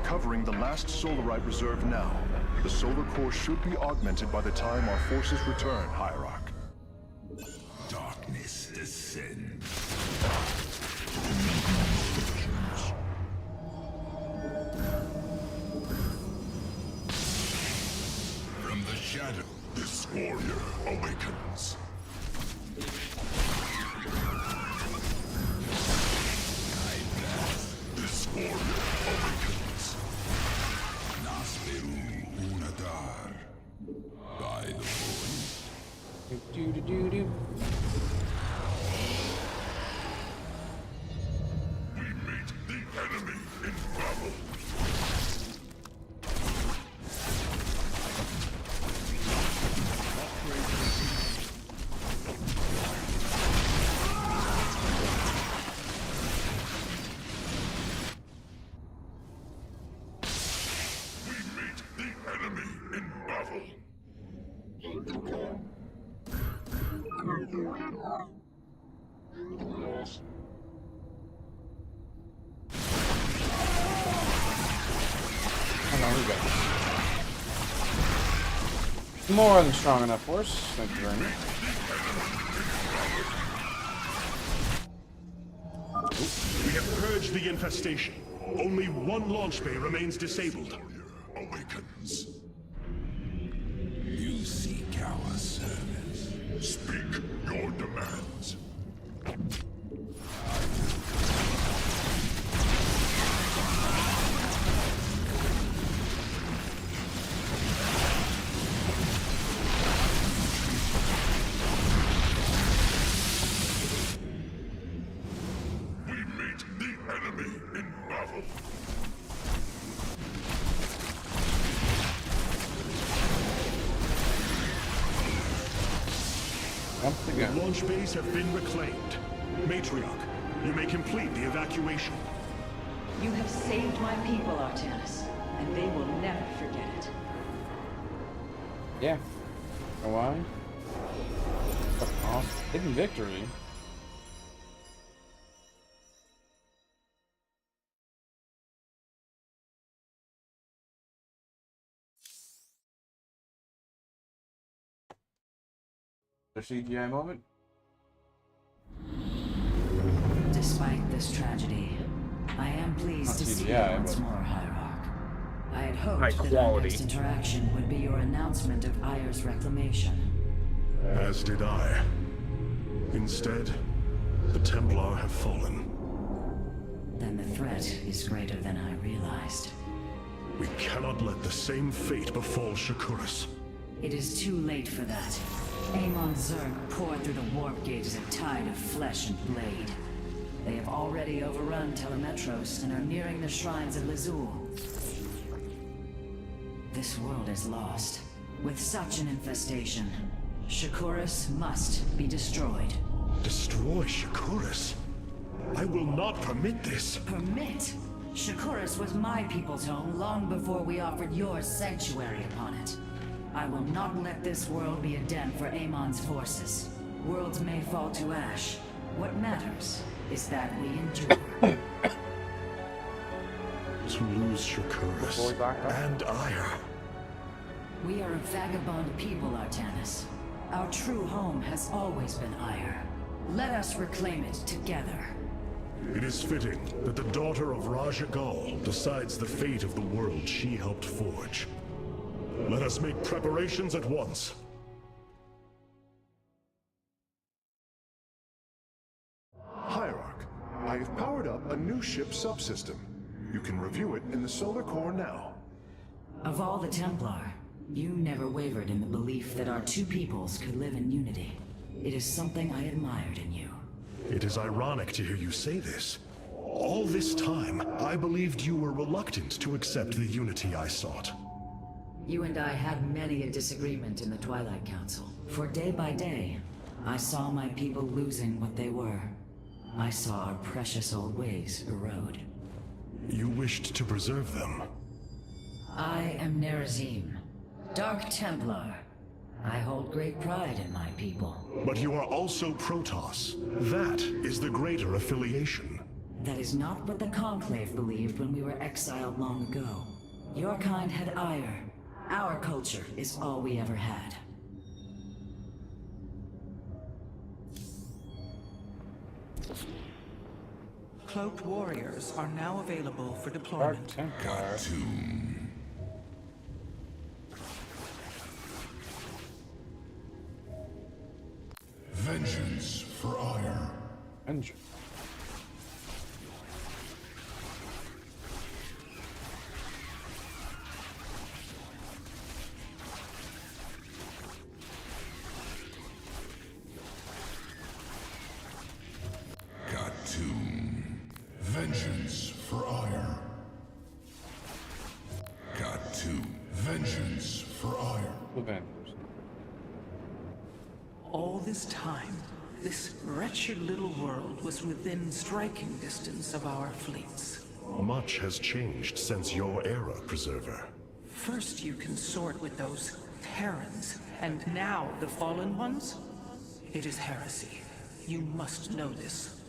Recovering the last Solarite reserve now. The solar core should be augmented by the time our forces return, Hierarch.
Darkness descends. From the shadow, this warrior awakens. This warrior awakens. Nasperu Unadar. By the voice.
Do-do-do-do-do.
We meet the enemy in battle.
More than strong enough for us. Thank you very much.
We have purged the infestation. Only one launch bay remains disabled.
Awakens. You seek our service. Speak your demands.
The launch bays have been reclaimed. Matriarch, you may complete the evacuation.
You have saved my people, Artanis, and they will never forget it.
Yeah. Know why? Hidden victory. The CGI moment.
Despite this tragedy, I am pleased to see you once more, Hierarch. I had hoped that our next interaction would be your announcement of Ayer's reclamation.
As did I. Instead, the Templar have fallen.
Then the threat is greater than I realized.
We cannot let the same fate befall Shakuras.
It is too late for that. Amon Zerg poured through the warp gate as a tide of flesh and blade. They have already overrun Telemetros and are nearing the shrines of Lizul. This world is lost. With such an infestation, Shakuras must be destroyed.
Destroy Shakuras? I will not permit this.
Permit? Shakuras was my people's home long before we offered yours sanctuary upon it. I will not let this world be a den for Amon's forces. Worlds may fall to ash. What matters is that we endure.
To lose Shakuras and Ire.
We are a vagabond people, Artanis. Our true home has always been Ire. Let us reclaim it together.
It is fitting that the daughter of Raja Gal decides the fate of the world she helped forge. Let us make preparations at once.
Hierarch, I have powered up a new ship subsystem. You can review it in the solar core now.
Of all the Templar, you never wavered in the belief that our two peoples could live in unity. It is something I admired in you.
It is ironic to hear you say this. All this time, I believed you were reluctant to accept the unity I sought.
You and I had many a disagreement in the Twilight Council. For day by day, I saw my people losing what they were. I saw our precious old ways erode.
You wished to preserve them.
I am Nerazim, Dark Templar. I hold great pride in my people.
But you are also Protoss. That is the greater affiliation.
That is not what the Conclave believed when we were exiled long ago. Your kind had ire. Our culture is all we ever had.
Cloaked warriors are now available for deployment.
Cartoon. Vengeance for ire.
Vengeance.
Cartoon. Vengeance for ire. Cartoon. Vengeance for ire.
All this time, this wretched little world was within striking distance of our fleets.
Much has changed since your era, Preserver.
First you consort with those Terrans, and now the Fallen Ones? It is heresy. You must know this.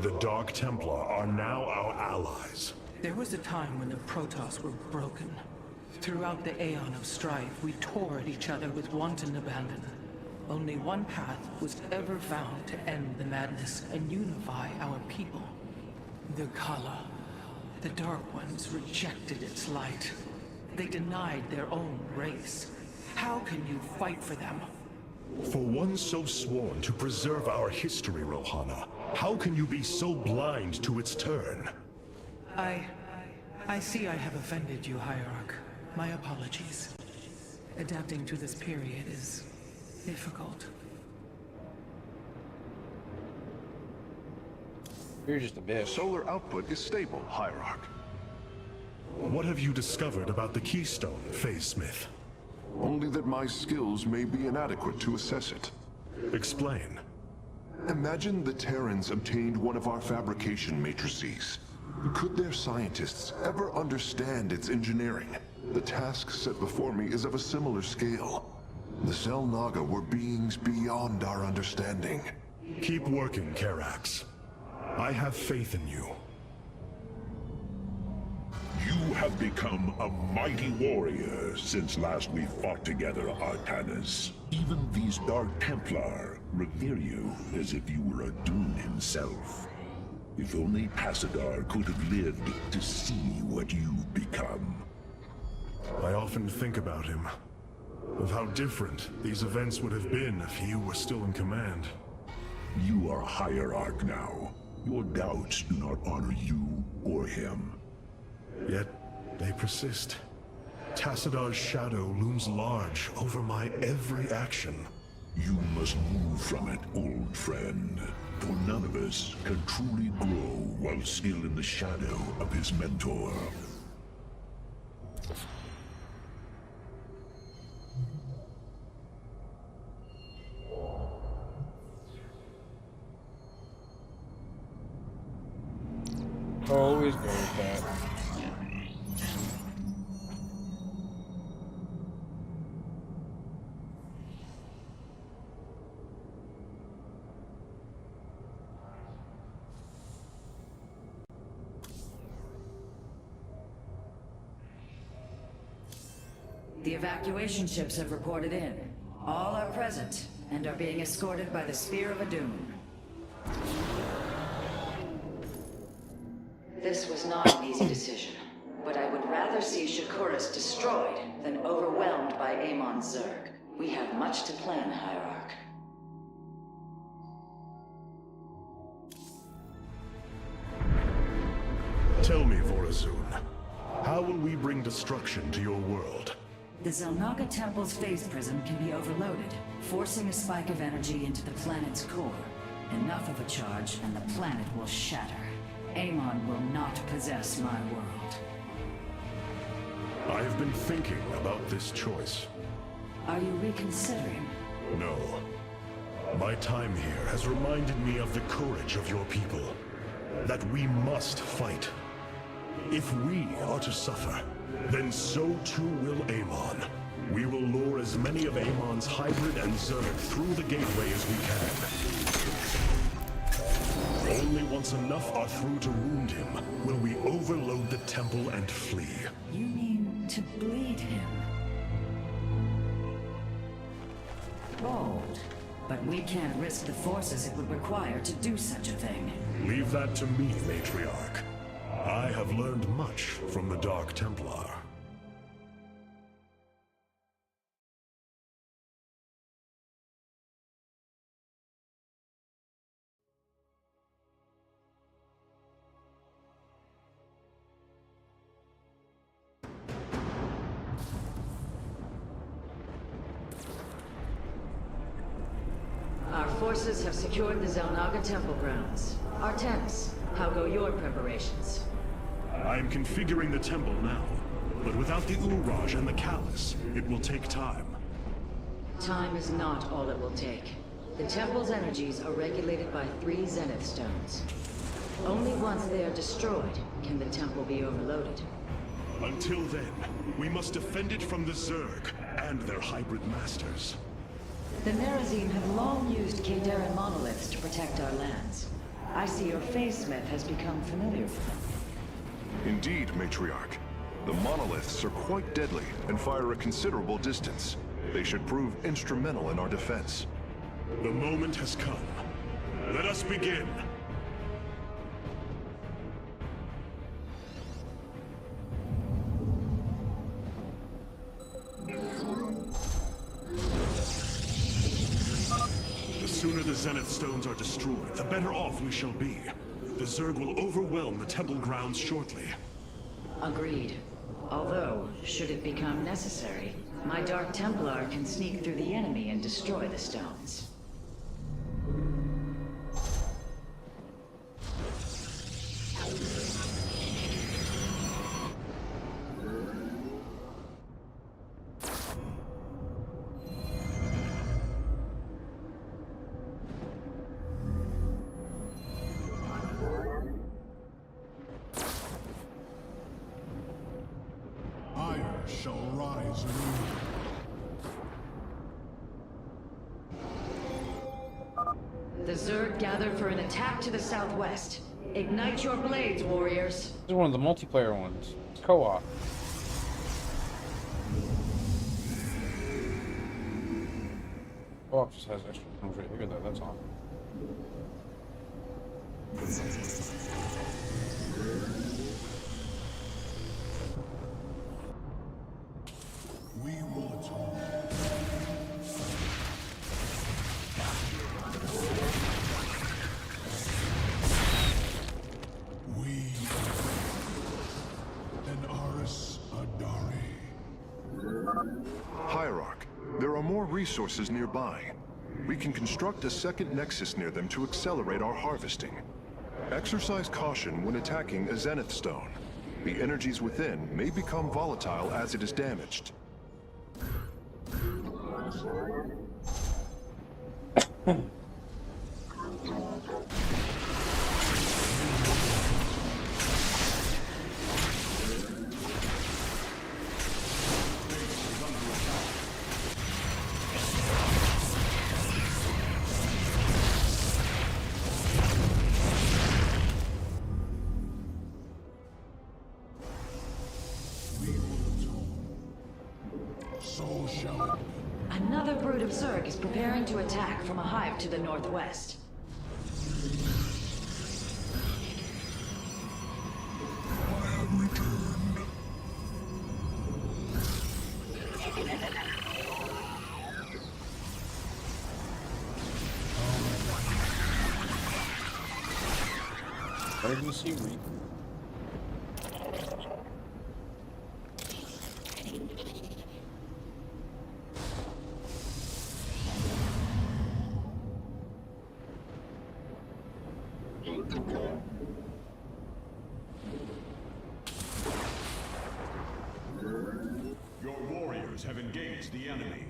The Dark Templar are now our allies.
There was a time when the Protoss were broken. Throughout the Aeon of Strife, we tore at each other with wanton abandon. Only one path was ever found to end the madness and unify our people. The Kala. The Dark Ones rejected its light. They denied their own race. How can you fight for them?
For one so sworn to preserve our history, Rohana, how can you be so blind to its turn?
I see I have offended you, Hierarch. My apologies. Adapting to this period is difficult.
You're just a bitch.
Solar output is stable, Hierarch.
What have you discovered about the Keystone, Phase Smith?
Only that my skills may be inadequate to assess it.
Explain.
Imagine the Terrans obtained one of our fabrication matrices. Could their scientists ever understand its engineering? The task set before me is of a similar scale. The Cell Naga were beings beyond our understanding.
Keep working, Karax. I have faith in you.
You have become a mighty warrior since last we fought together, Artanis. Even these Dark Templar revere you as if you were a Dune himself. If only Passadar could have lived to see what you've become.
I often think about him. Of how different these events would have been if he were still in command.
You are Hierarch now. Your doubts do not honor you or him.
Yet, they persist. Tassadar's shadow looms large over my every action.
You must move from it, old friend. For none of us can truly grow while still in the shadow of his mentor.
Always go with that.
The evacuation ships have reported in. All are present, and are being escorted by the Spear of Adun. This was not an easy decision, but I would rather see Shakuras destroyed than overwhelmed by Amon's Zerg. We have much to plan, Hierarch.
Tell me, Vorazun, how will we bring destruction to your world?
The Zelnaga Temple's phase prism can be overloaded, forcing a spike of energy into the planet's core. Enough of a charge, and the planet will shatter. Amon will not possess my world.
I have been thinking about this choice.
Are you reconsidering?
No. My time here has reminded me of the courage of your people. That we must fight. If we are to suffer, then so too will Amon. We will lure as many of Amon's hybrid and Zerg through the gateway as we can. Only once enough are through to wound him will we overload the temple and flee.
You mean to bleed him? Bold. But we can't risk the forces it would require to do such a thing.
Leave that to me, Matriarch. I have learned much from the Dark Templar.
Our forces have secured the Zelnaga Temple grounds. Artemis, how go your preparations?
I am configuring the temple now, but without the Uraj and the Callus, it will take time.
Time is not all it will take. The temple's energies are regulated by 3 Zenith Stones. Only once they are destroyed can the temple be overloaded.
Until then, we must defend it from the Zerg and their hybrid masters.
The Nerazim have long used Kadaran monoliths to protect our lands. I see your Phase-Smith has become familiar with them.
Indeed, Matriarch. The monoliths are quite deadly and fire a considerable distance. They should prove instrumental in our defense.
The moment has come. Let us begin! The sooner the Zenith Stones are destroyed, the better off we shall be. The Zerg will overwhelm the temple grounds shortly.
Agreed. Although, should it become necessary, my Dark Templar can sneak through the enemy and destroy the stones.
Shall rise anew.
The Zerg gathered for an attack to the southwest. Ignite your blades, warriors.
This is one of the multiplayer ones. It's co-op. Co-op just has extra rooms right here, though. That's all.
We want home. We and Aris Adari.
Hierarch, there are more resources nearby. We can construct a second nexus near them to accelerate our harvesting. Exercise caution when attacking a Zenith Stone. The energies within may become volatile as it is damaged.
So shall it be.
Another brood of Zerg is preparing to attack from a hive to the northwest.
I have returned.
Where do you see Reap?
Your warriors have engaged the enemy.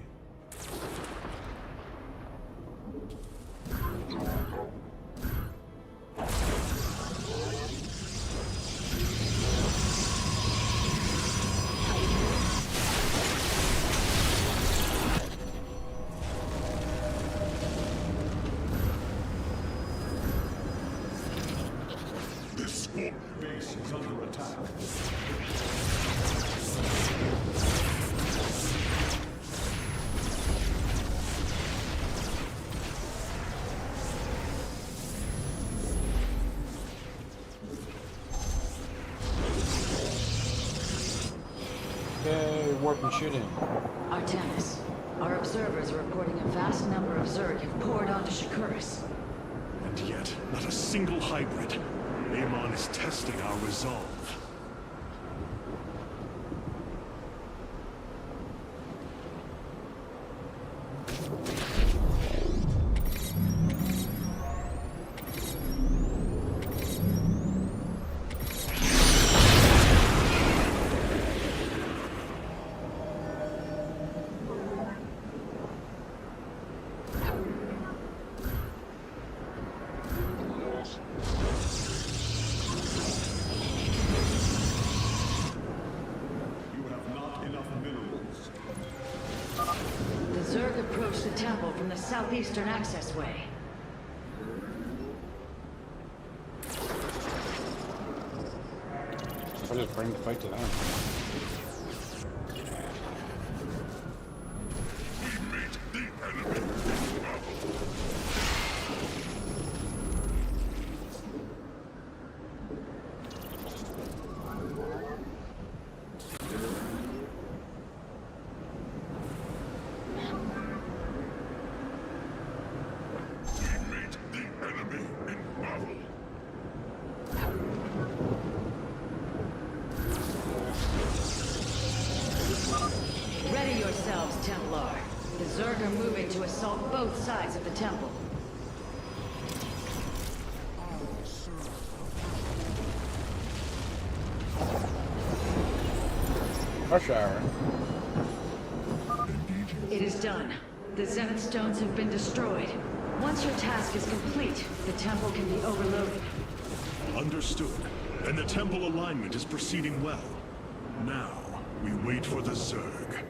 This
base is under attack.
Okay, warp and shoot him.
Artemis, our observers are reporting a vast number of Zerg have poured onto Shakuris.
And yet, not a single hybrid. Amon is testing our resolve.
The Zerg approach the temple from the southeastern accessway.
So I just bring the fight to them.
Ready yourselves, Templar. The Zerg are moving to assault both sides of the temple.
Rush hour.
It is done. The Zenith Stones have been destroyed. Once your task is complete, the temple can be overloaded.
Understood. And the temple alignment is proceeding well. Now, we wait for the Zerg.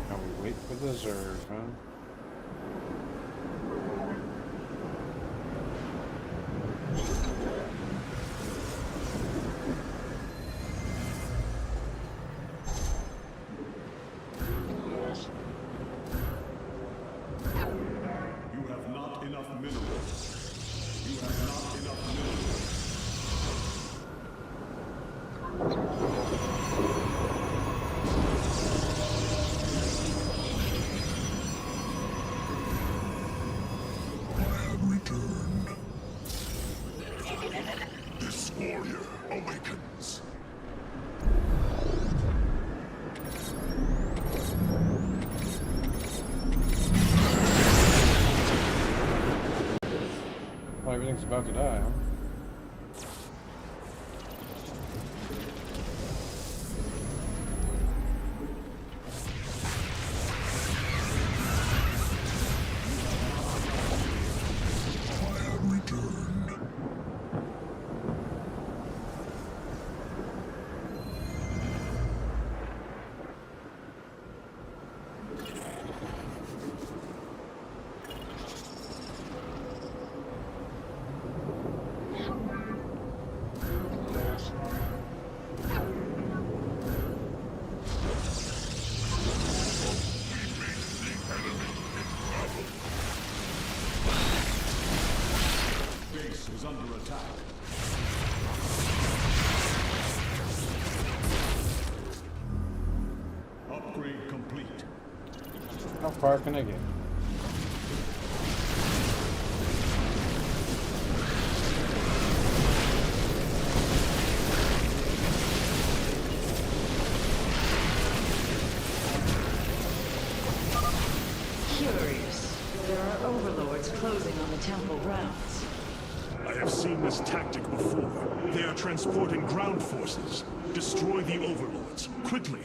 Now we wait for the Zerg, huh?
You have not enough minerals. You have not enough minerals.
I have returned. This warrior awakens.
Well, everything's about to die, huh?
I have returned.
under attack. Upgrade complete.
How far can I get?
Curious. There are overlords closing on the temple grounds.
I have seen this tactic before. They are transporting ground forces. Destroy the overlords, quickly.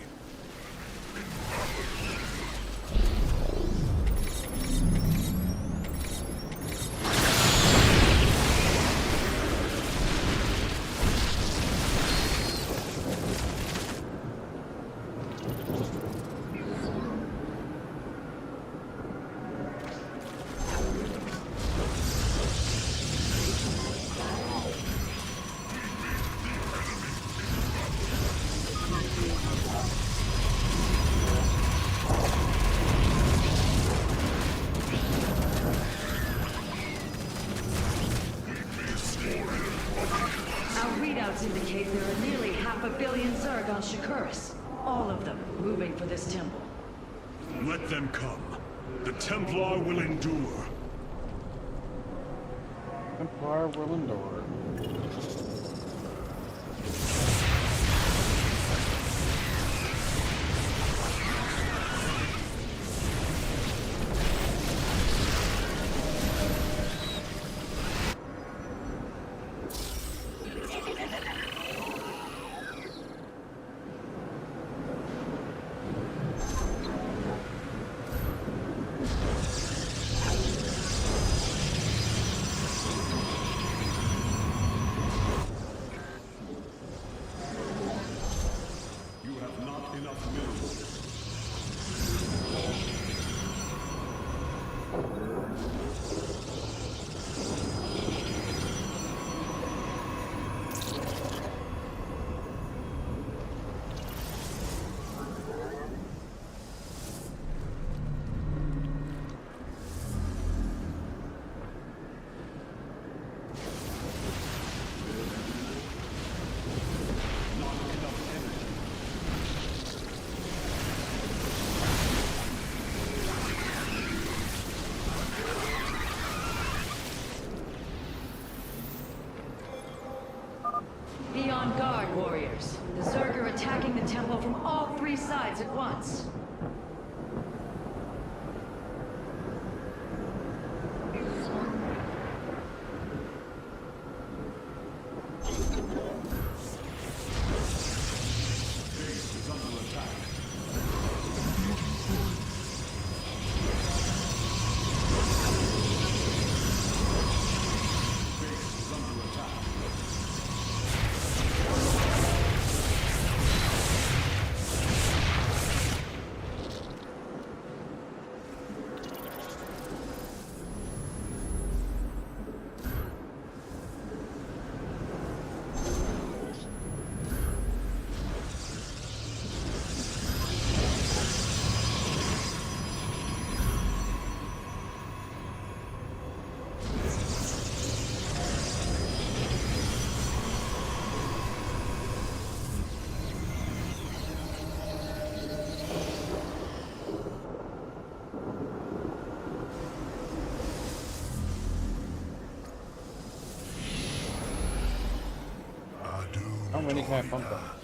Indicate there are nearly 500 million Zerg on Shakuris. All of them moving for this temple.
Let them come. The Templar will endure.
Templar will endure.
Be on guard, warriors. The Zerg are attacking the temple from all three sides at once.
How many can I pump up?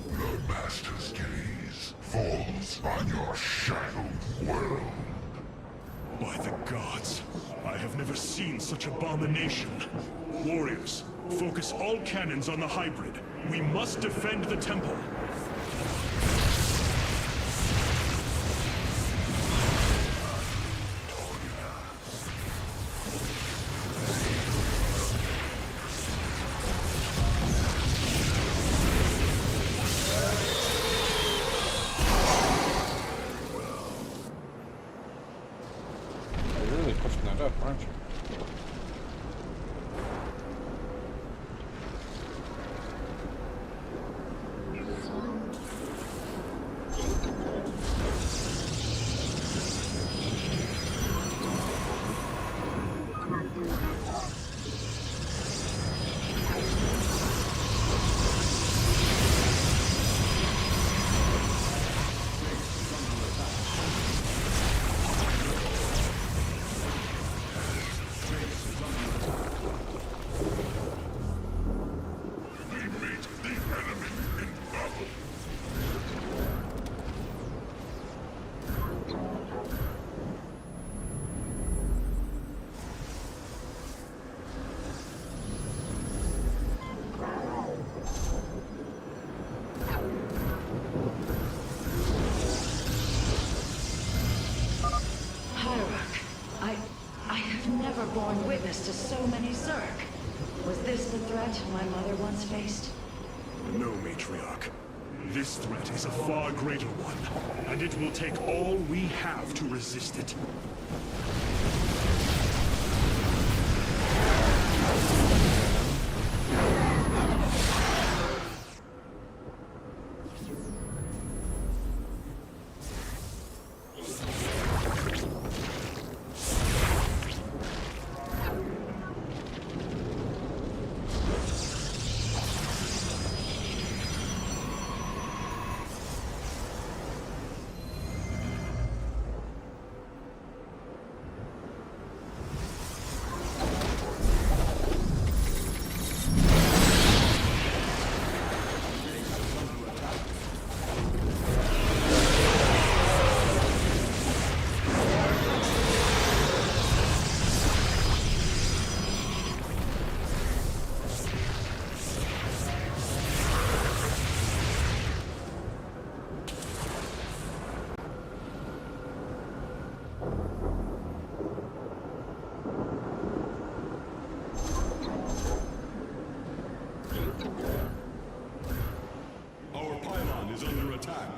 The Master's gaze falls on your shadowed world.
By the gods, I have never seen such abomination. Warriors, focus all cannons on the hybrid. We must defend the temple.
Zerg. Was this the threat my mother once faced?
No, Matriarch. This threat is a far greater one, and it will take all we have to resist it.
Our pylon is under attack.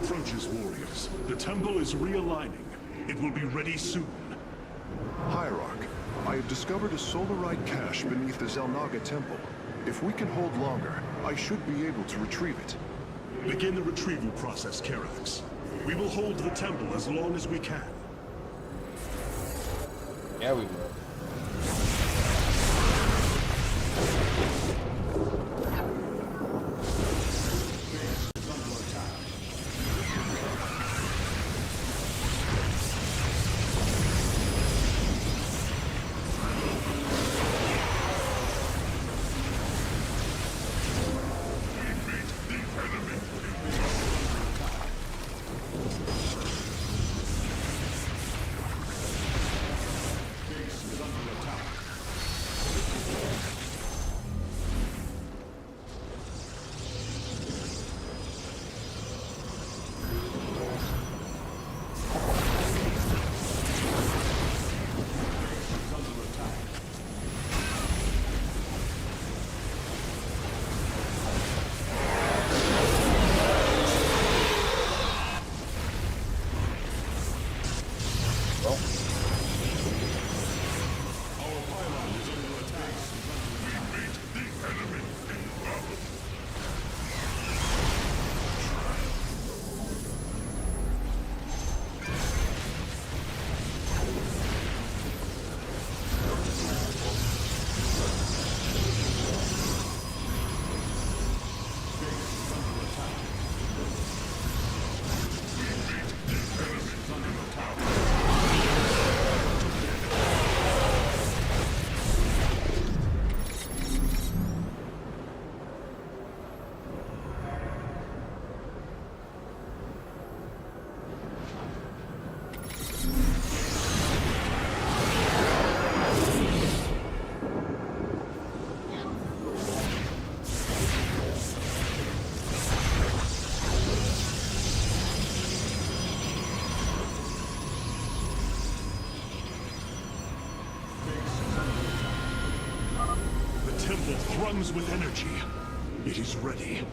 Approaches, warriors. The temple is realigning. It will be ready soon.
Hierarch, I have discovered a solarite cache beneath the Zelnaga temple. If we can hold longer, I should be able to retrieve it.
Begin the retrieval process, Karax. We will hold the temple as long as we can.
Yeah, we will.
Thrums with energy. It is ready.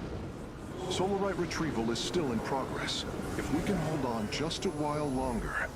Solarite retrieval is still in progress. If we can hold on just a while longer...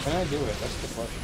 Can I do it? That's the question.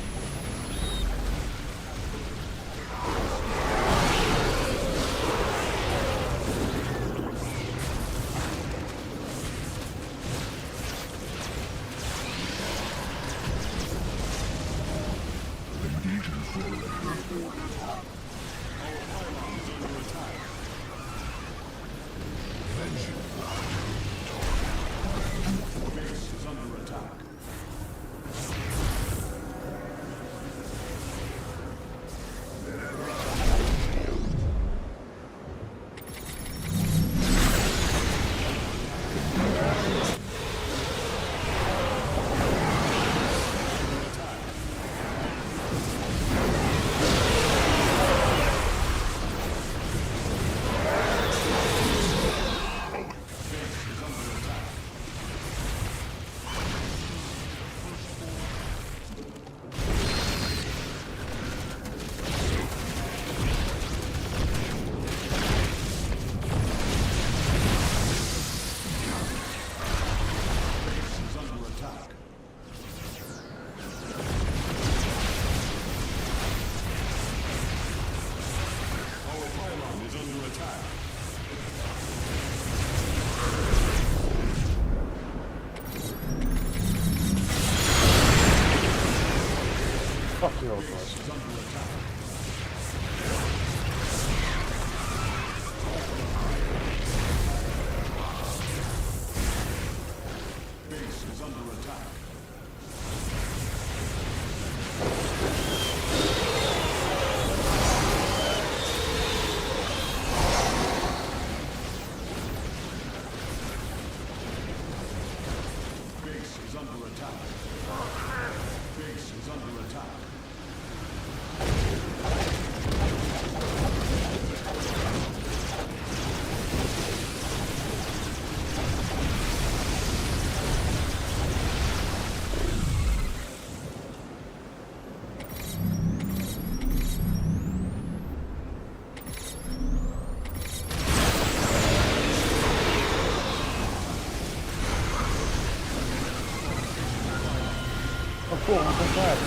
Fuck your old boss.
Base is under attack. Base is under attack. Base is under attack.
Oh, cool. I'm so glad.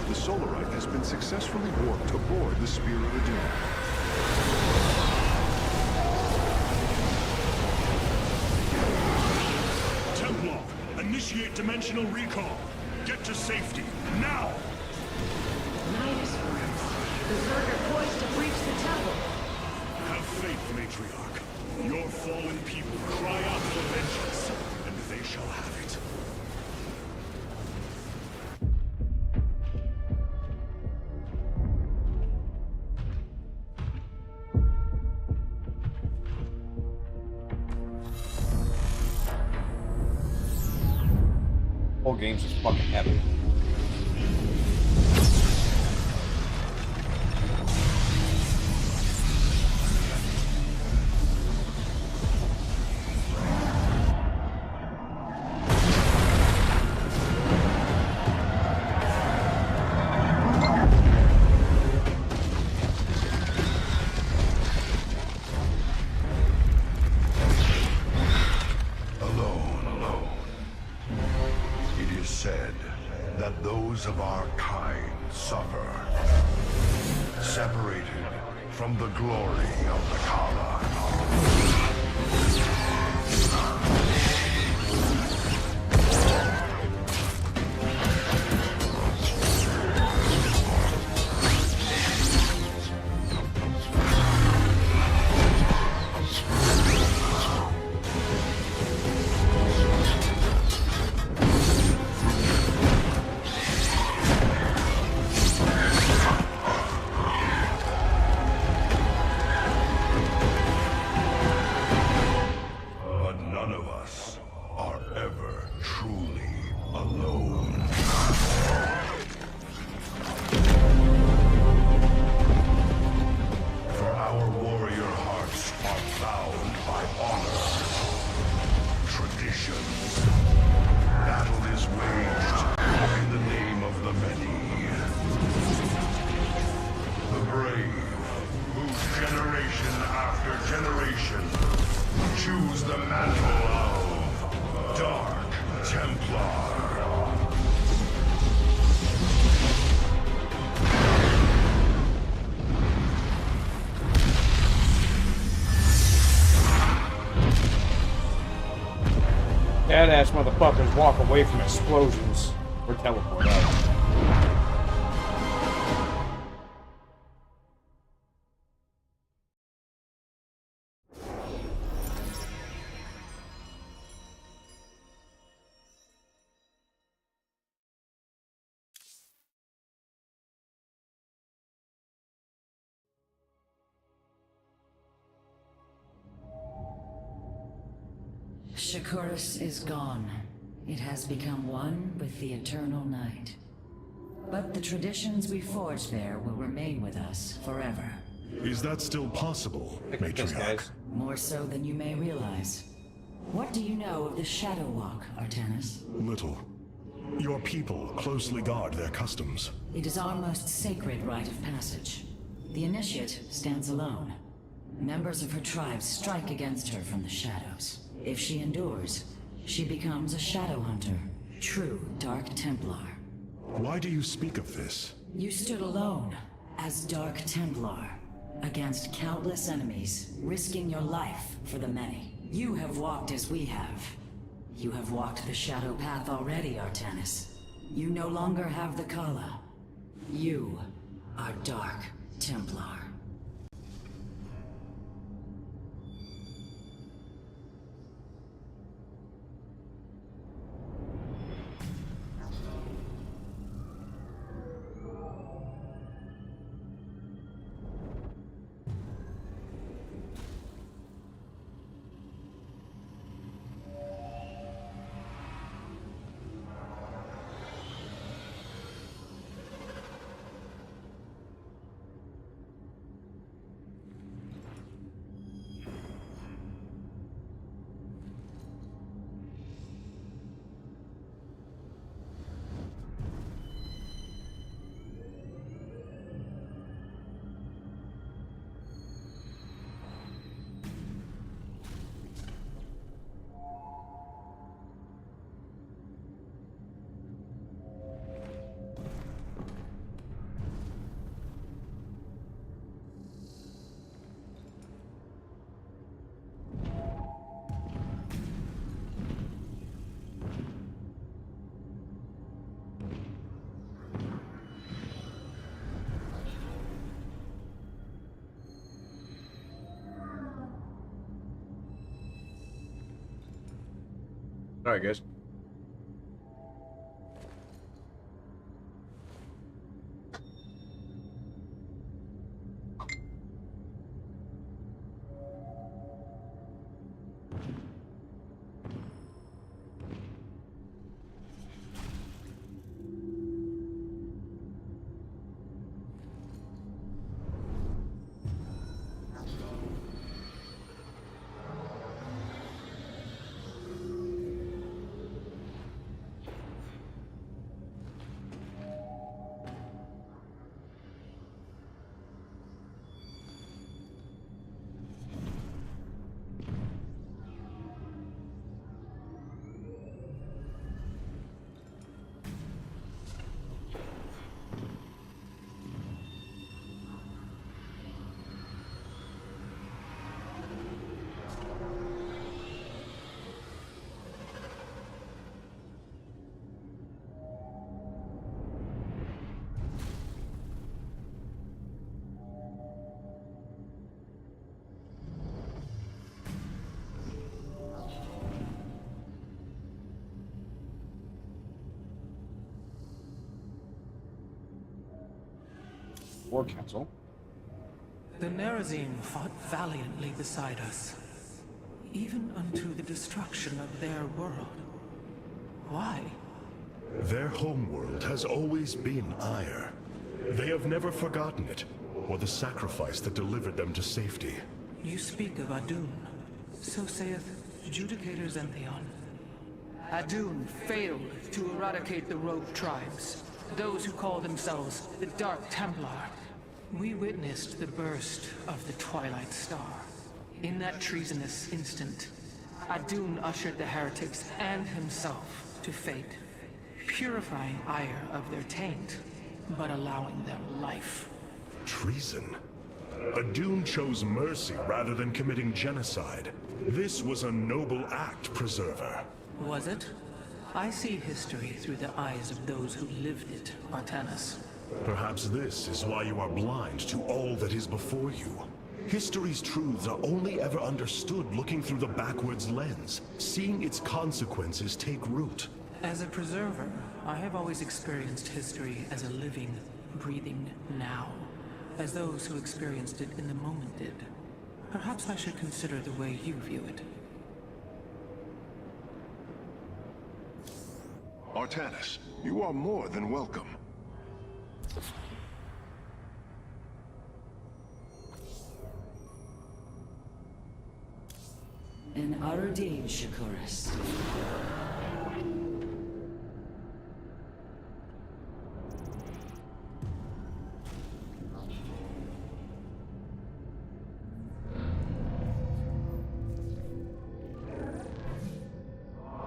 The Solarite has been successfully warped aboard the Spear of the Doom.
Templar, initiate dimensional recall. Get to safety, now!
Midas worms. Berserker poised to breach the temple.
Have faith, Matriarch. Your fallen people cry out for vengeance, and they shall have it.
Whole game's just fucking epic.
Alone. It is said that those of our kind suffer. Separated from the glory of the Kala.
Badass motherfuckers walk away from explosions or teleport out.
Shakuras is gone. It has become one with the eternal night. But the traditions we forged there will remain with us forever.
Is that still possible, Matriarch?
More so than you may realize. What do you know of the Shadow Walk, Artanis?
Little. Your people closely guard their customs.
It is our most sacred rite of passage. The Initiate stands alone. Members of her tribe strike against her from the shadows. If she endures, she becomes a Shadow Hunter, true Dark Templar.
Why do you speak of this?
You stood alone, as Dark Templar, against countless enemies, risking your life for the many. You have walked as we have. You have walked the Shadow Path already, Artanis. You no longer have the Kala. You are Dark Templar.
Alright, guys. War Council.
The Nerazim fought valiantly beside us, even unto the destruction of their world. Why?
Their homeworld has always been Ire. They have never forgotten it, or the sacrifice that delivered them to safety.
You speak of Adun. So saith Judicator Zentheon. Adun failed to eradicate the rogue tribes, those who call themselves the Dark Templar. We witnessed the burst of the Twilight Star. In that treasonous instant, Adun ushered the heretics and himself to fate, purifying Ire of their taint, but allowing them life.
Treason? Adun chose mercy rather than committing genocide. This was a noble act, Preserver.
Was it? I see history through the eyes of those who lived it, Artanis.
Perhaps this is why you are blind to all that is before you. History's truths are only ever understood looking through the backwards lens, seeing its consequences take root.
As a preserver, I have always experienced history as a living, breathing now, as those who experienced it in the moment did. Perhaps I should consider the way you view it.
Artanis, you are more than welcome.
An Arudin, Shakuras.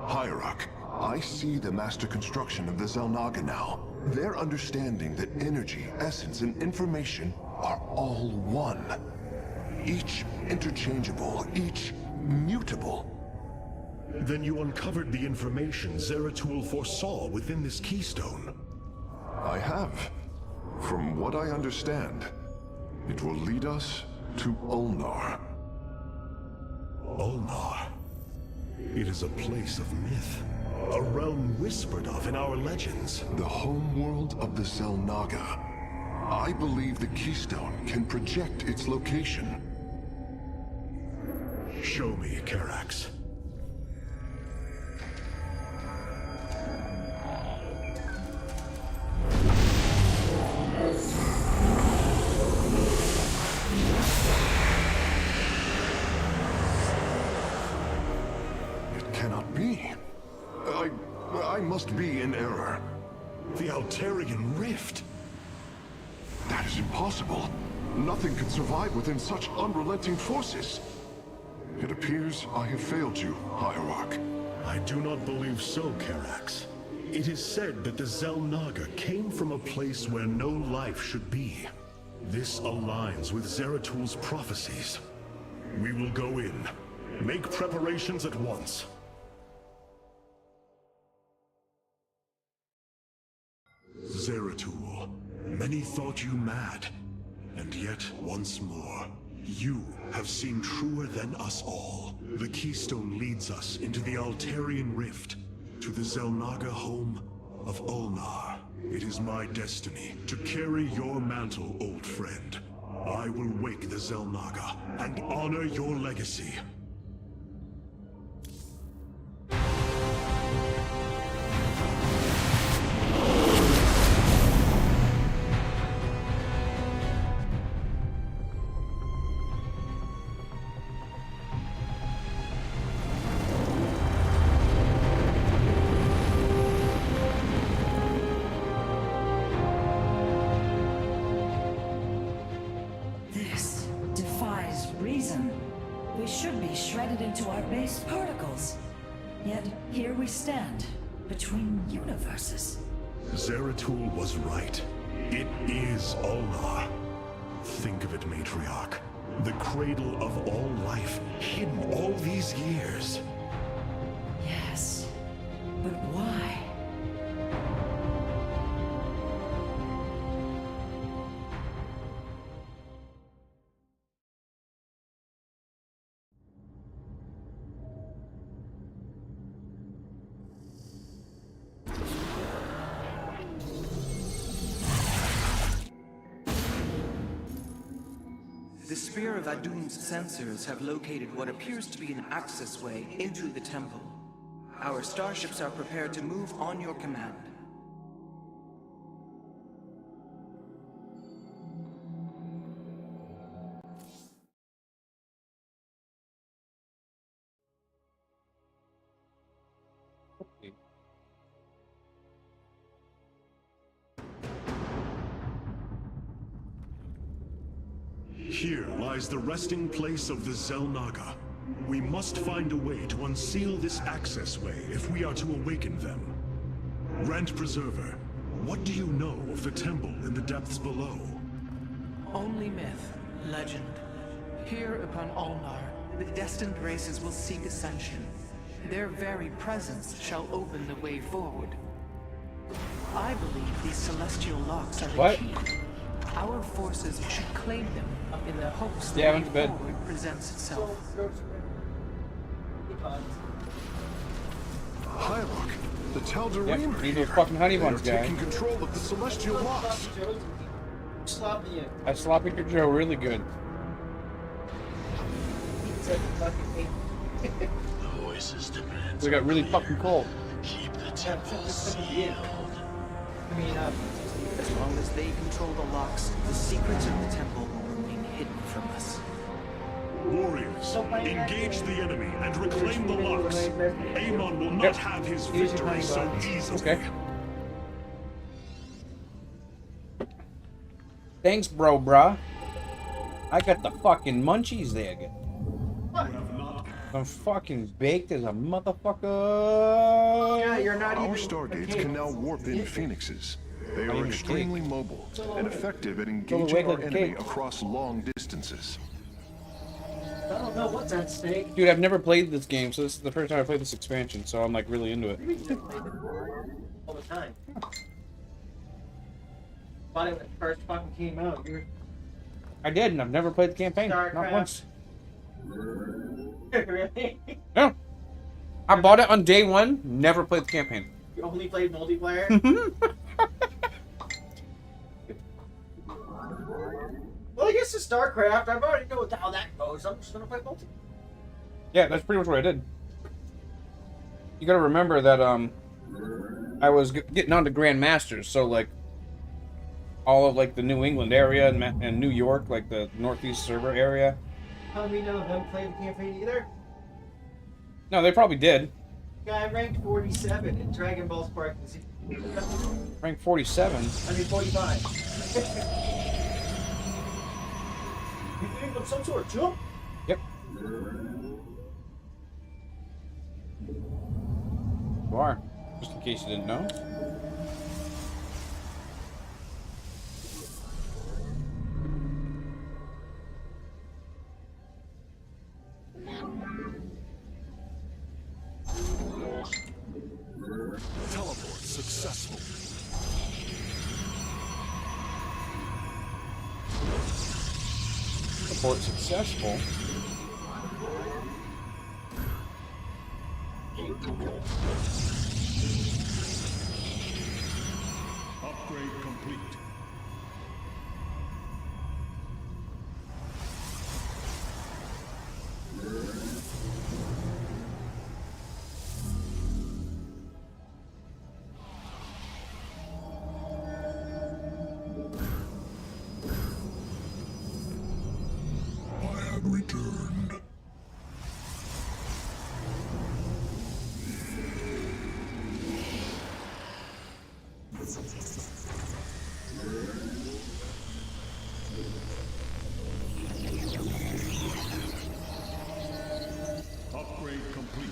Hierarch, I see the master construction of the Xel'Naga now. Their understanding that energy, essence, and information are all one. Each interchangeable, each mutable.
Then you uncovered the information Zeratul foresaw within this keystone.
I have. From what I understand, it will lead us to Ulnar.
Ulnar. It is a place of myth. A realm whispered of in our legends.
The homeworld of the Xel'Naga. I believe the keystone can project its location.
Show me, Karax.
It cannot be. I must be in error.
The Altarian Rift.
That is impossible. Nothing can survive within such unrelenting forces. It appears I have failed you, Hierarch.
I do not believe so, Karax. It is said that the Xel'Naga came from a place where no life should be. This aligns with Zeratul's prophecies. We will go in. Make preparations at once. Zeratul, many thought you mad. And yet, once more, you have seen truer than us all. The keystone leads us into the Altarian Rift, to the Xel'Naga home of Ulnar. It is my destiny to carry your mantle, old friend. I will wake the Xel'Naga and honor your legacy.
This defies reason. We should be shredded into our base particles. Yet here we stand, between universes.
Zeratul was right. It is Ulnar. Think of it, Matriarch. The cradle of all life, hidden all these years.
Yes, but why?
The Spear of Adun's sensors have located what appears to be an access way into the temple. Our starships are prepared to move on your command.
Here lies the resting place of the Xel'Naga. We must find a way to unseal this access way if we are to awaken them. Rent Preserver, what do you know of the temple in the depths below?
Only myth, legend. Here upon Ulnar, the destined races will seek ascension. Their very presence shall open the way forward. I believe these celestial locks are the key. Our forces should claim them in the hopes that the way forward presents itself.
Hierarch, the Tal'Darim
Yep, need those fucking honey buns, guy.
taking control of the celestial locks.
I sloppy your Joe really good.
Voices demand.
We got really fucking cold.
Keep the temple sealed.
As long as they control the locks, the secrets of the temple will remain hidden from us.
Warriors, engage the enemy and reclaim the locks. Amon will not have his victory so easily.
Okay. Thanks, bruh. I got the fucking munchies there. I'm fucking baked as a motherfucker.
Yeah, you're not
Our
even
stargates can now warp in phoenixes. They are extremely mobile and effective at
Awake
engaging our
like a
enemy
cake.
across long distances.
I don't know what's at stake.
Dude, I've never played this game, so this is the first time I played this expansion, so I'm like really into it.
All the time. Bought it when it first fucking came out. You're
I did, and I've never played the campaign. Not
Starcraft.
once.
really?
No. I bought it on day one, never played the campaign.
You only played multiplayer? Well, I guess it's Starcraft. I've already know how that goes. I'm just gonna play multiplayer.
Yeah, that's pretty much what I did. You gotta remember that, I was getting on to Grandmasters, so, like, all of, like, the New England area and New York, like, the Northeast server area.
How do we know I haven't played the campaign either?
No, they probably did.
Guy ranked 47 in Dragon Ball Sparkles.
Rank 47.
I mean 45. You think of some sort of jump?
Yep. You are, just in case you didn't know.
Teleport successful.
Report successful.
Upgrade complete.
I have returned.
Upgrade complete.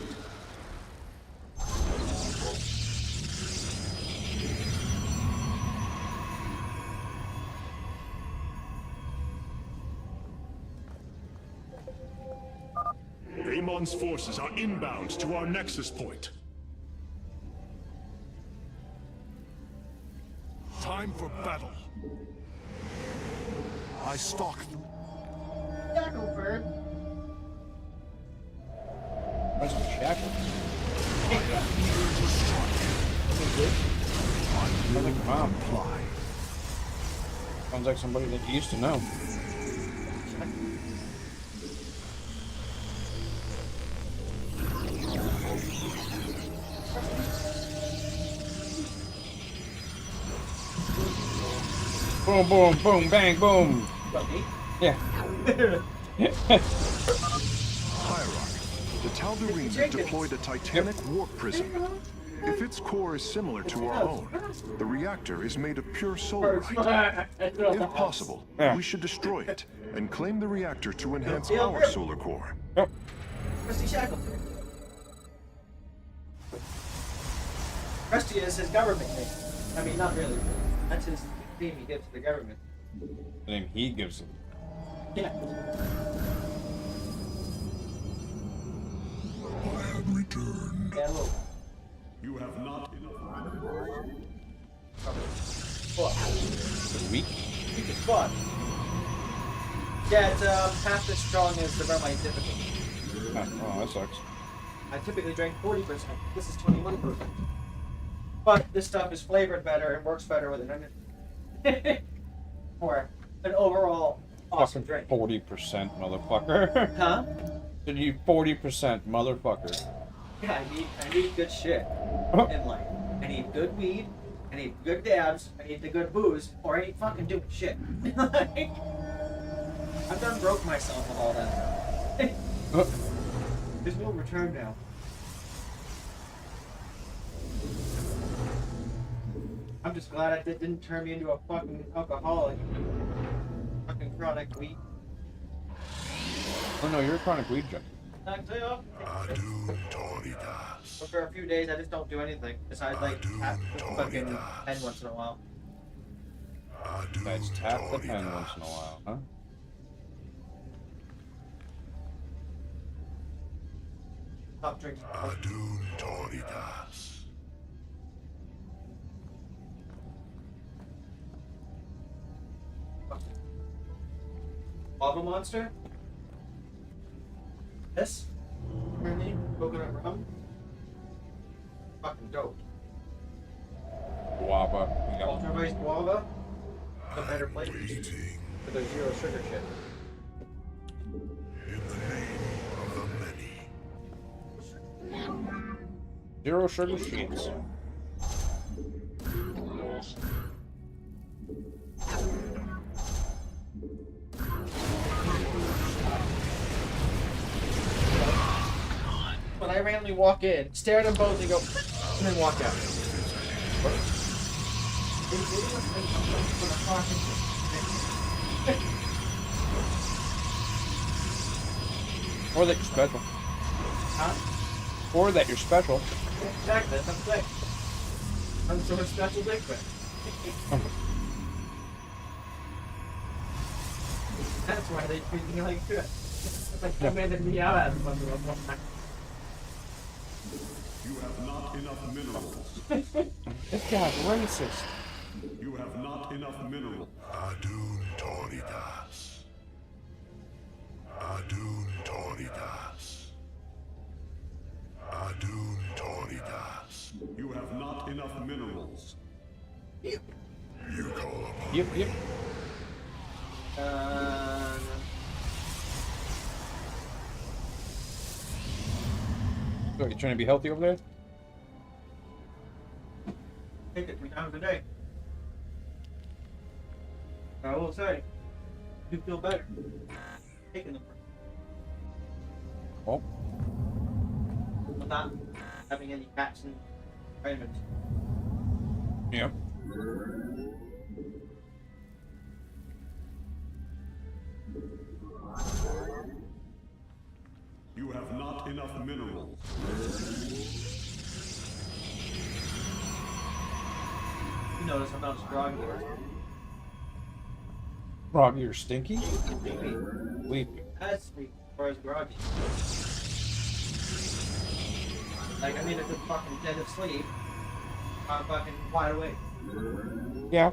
Amon's forces are inbound to our nexus point. Time for battle. I stalk them.
Shackleford.
Where's the shackles? Sounds like mom. Sounds like somebody that you used to know. boom, boom, boom, bang, boom.
Got me?
Yeah.
Hierarch, the Tal'Darim deployed a titanic warp prism. If its core is similar to our own, the reactor is made of pure solarite. If possible, we should destroy it and claim the reactor to enhance our solar core.
Rusty Shackleton. Rusty is his government name. I mean, not really. That's his name he gives to the government.
The name he gives him.
Yeah.
I have returned.
Yeah, look.
You have not enough.
Fuck.
Weak.
Weak as fuck. Yeah, it's half as strong as the rum I typically.
Oh, that sucks.
I typically drink 40%. This is 21%. But this stuff is flavored better and works better with it. Or an overall awesome drink.
40%, motherfucker.
Huh?
Did you 40%, motherfucker?
Yeah, I need good shit in life. I need good weed, I need good dabs, I need the good booze, or I ain't fucking doing shit. Like, I've done broke myself with all that. There's no return now. I'm just glad it didn't turn me into a fucking alcoholic. Fucking chronic weed.
Oh no, you're a chronic weed junkie.
Toridas.
For a few days, I just don't do anything besides like tap the fucking pen once in a while.
Besides tap the pen once in a while, huh?
Stop drinking.
Toridas.
Lava monster? This? Really? Coconut rum? Fucking dope.
Guava. Yep.
Ultra Vice Guava? The better flavors. For the zero sugar shit.
Zero sugar sheets.
When I randomly walk in, stare at them both and go, and then walk out.
Or that you're special.
Huh?
Or that you're special.
Exactly, that's what I'm saying. I'm sort of special dickman. That's why they treat me like shit. It's like I made me out as one of them.
You have not enough minerals.
This guy's racist.
You have not enough minerals.
Adun Toridas. Adun Toridas. Adun Toridas.
You have not enough minerals.
You call upon
Yep, yep. What, you trying to be healthy over there?
Take it 3 times a day. I will say, you feel better taking them.
Oh.
Without having any fats and vitamins.
Yeah.
You have not enough minerals.
You notice I'm not as groggy or
Groggy or stinky?
sleepy.
Sleepy.
As sleepy or as groggy. Like I'm in a good fucking dead of sleep. I'm fucking wide awake.
Yeah.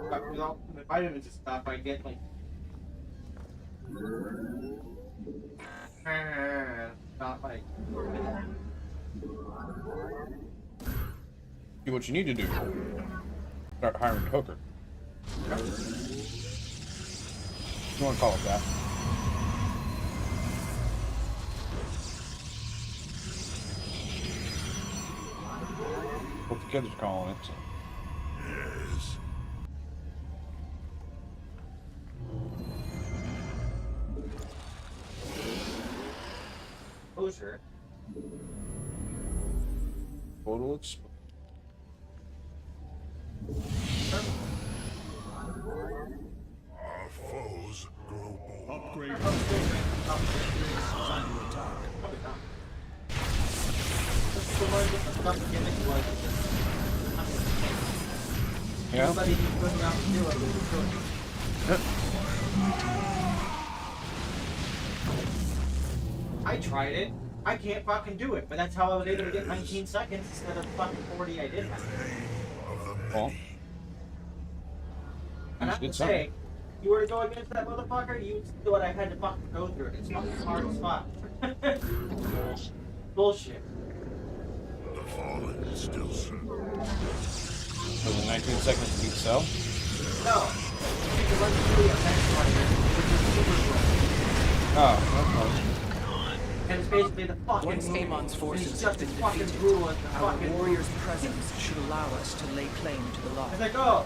But with all the vitamins and stuff, I get like not like
Do what you need to do. Start hiring a hooker. You want to call it that? kids are calling it. So.
Yes.
Closure.
Total exposure.
Our foes grow bold.
Upgrade.
Yeah.
Nobody can bring out to do it with the I tried it. I can't fucking do it, but that's how I was able to get 19 seconds instead of fucking 40 I did have.
Well,
And I have to say, if you were to go against that motherfucker, you'd see what I had to fucking go through. It's fucking hard as fuck. Bullshit.
The fallen still serve.
Was it 19 seconds to beat Cell?
No. It's a legendary event fighter, which is super good.
Oh,
And it's basically the fucking
Once Amon's forces have been defeated, our warrior's presence should allow us to lay claim to the law.
It's like, oh,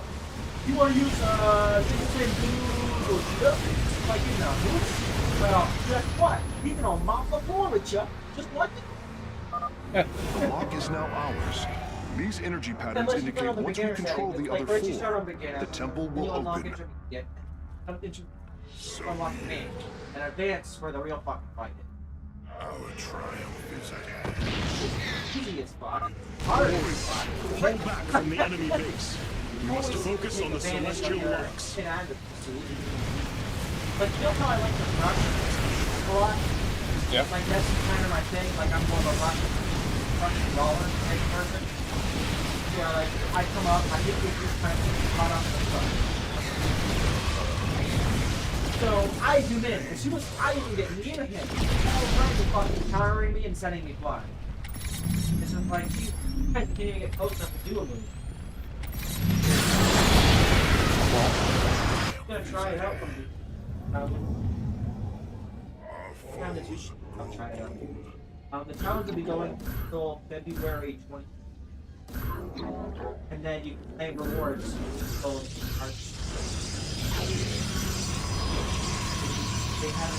you want to use, same blue or shit? Like, you know, well, guess what? You can all mop the floor with you, just like it.
The lock is now ours. These energy patterns indicate once we control the other four, the temple will open.
Unlock the main, and advance where the real fucking fight is.
Our triumph is at hand.
Easy as fuck. Hard as fuck.
Pull back from the enemy base. We must focus on the celestial locks.
Like, you know how I like to rush a lot?
Yeah.
Like, that's kind of my thing. Like, I'm more of a rushing dollar type person. Yeah, like, I come up, I get this kind of caught up in the front. So, I zoom in. As soon as I even get near him, he's all trying to fucking countering me and sending me flying. It's just like, he can't even get close enough to do a move. I'm gonna try it out for me. I'll try it out. The challenge will be going until February 20th. And then you can claim rewards until March. They have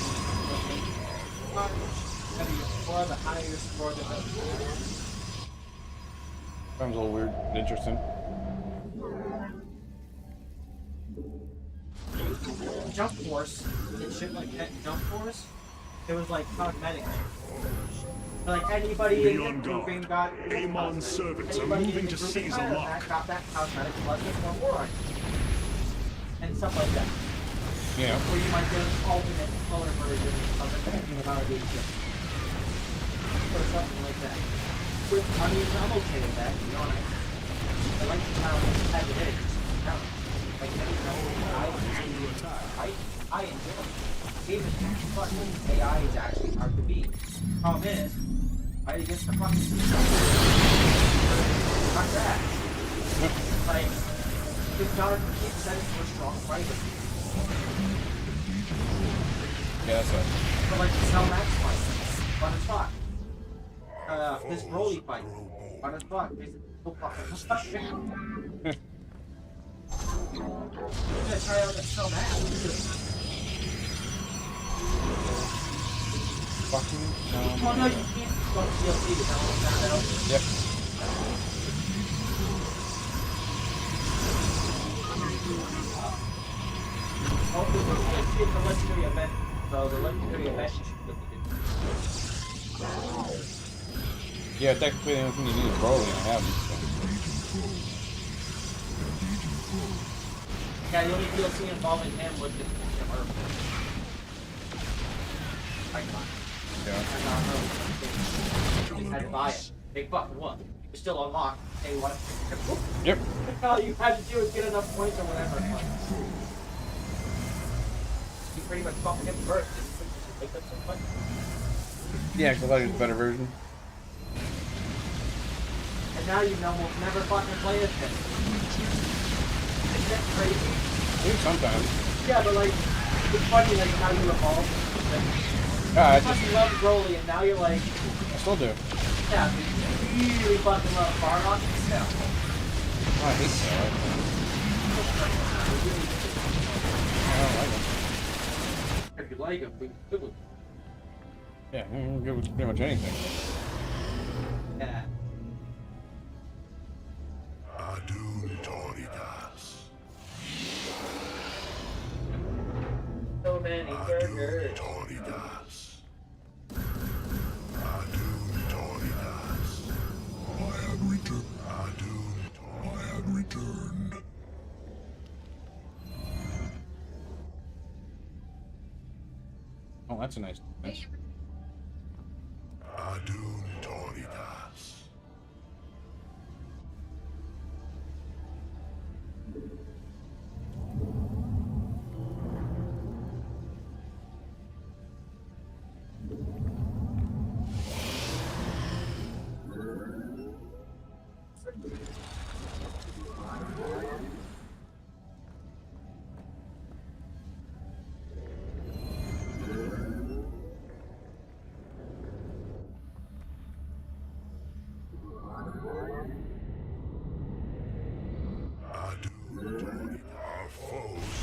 for the higher score the better.
sounds a little weird. Interesting.
Jump Force and shit like that. Jump Force, it was like cosmetic. Like anybody in the grouping got
Amon's servants are moving to seize a lock.
Got that cosmetic plus this one more and stuff like that.
Yeah.
Where you might get an alternate color version of the thing about it or something like that. Which, I mean, I'm okay with that, to be honest. I like the challenge as it is. Like any challenge I enjoy it. Even fucking AI is actually hard to beat. Problem is, fight against the fucking system. Not that. Like, this dark keeps setting for strong fighters.
Yeah, that's right.
But like the Cell Max fight, fun as fuck. This Broly fight, fun as fuck. This so fucking fun. I'm gonna try out that Cell Max.
Fucking.
Well, no, you can't go to DLC to download that out.
Yep.
Oh, it's a legendary event. So the legendary event you should look at it.
Yeah, technically the only thing you need is Broly, and I haven't. So.
Yeah, the only DLC involving him was the Earth.
Yeah.
You had to buy it. Big fucking what? You were still unlocked. Day one.
Yep.
All you had to do was get enough points or whatever. You pretty much fucking him first. Like, that's so fun.
Yeah, because I thought it was a better version.
And now you know we'll never fucking play as him. Isn't that crazy?
I think sometimes.
Yeah, but like, it's funny like how you evolve.
Yeah, I
you fucking love Broly and now you're like...
I still do.
Yeah, you really fucking love Bardock and stuff.
I hate that. I don't like them.
If you like them, we can do it.
Yeah, I'm good with pretty much anything.
Yeah.
Adun Toridas.
So many burgers.
Toridas. Adun Toridas. I have returned. Adun, I have returned.
Oh, that's a nice defense.
Adun Toridas. Our foes.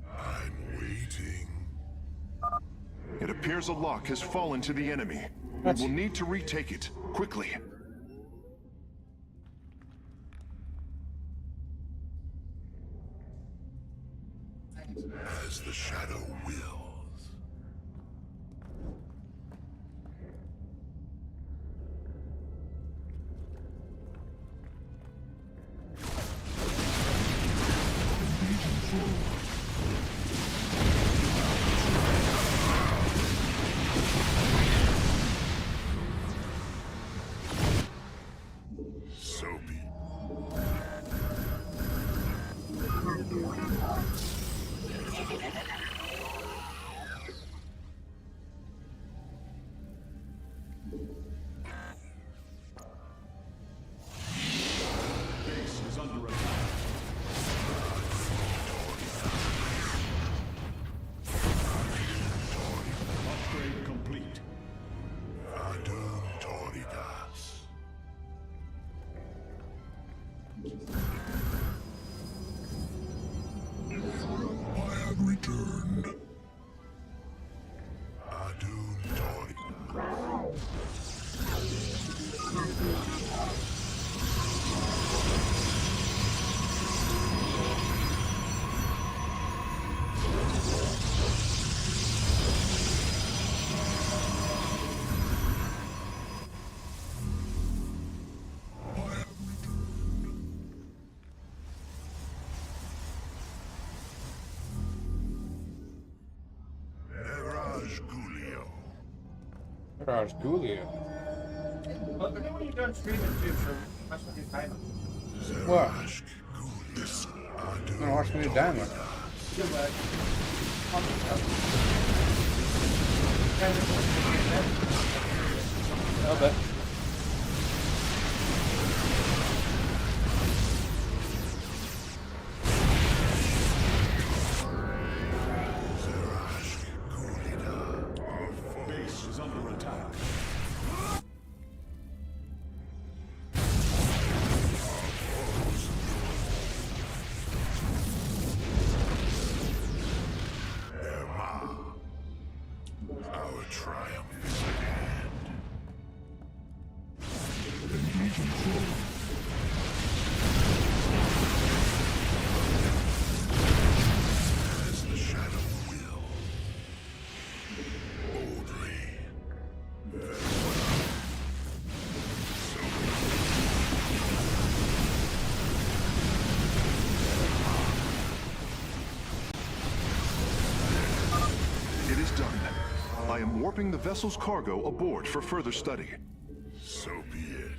I'm waiting.
It appears a lock has fallen to the enemy. We will need to retake it, quickly.
As the shadow wills. Soapy.
Base is under attack. Upgrade complete.
Adun Toridas. I have returned. Adun Toridas. Eraj Gulio.
Raj Gulio.
Well, when you're done streaming too, so must have your timer.
What?
Zeraj Gulis.
I'm gonna watch me do Diamond.
Good luck.
I'll bet.
Zeraj Gulida.
Base is under attack.
Our triumph is at hand. As the shadow will. Boldly.
It is done. I am warping the vessel's cargo aboard for further study.
So be it.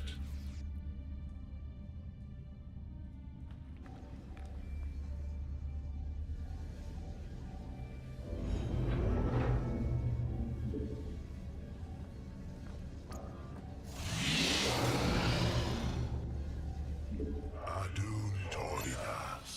Adun Toridas.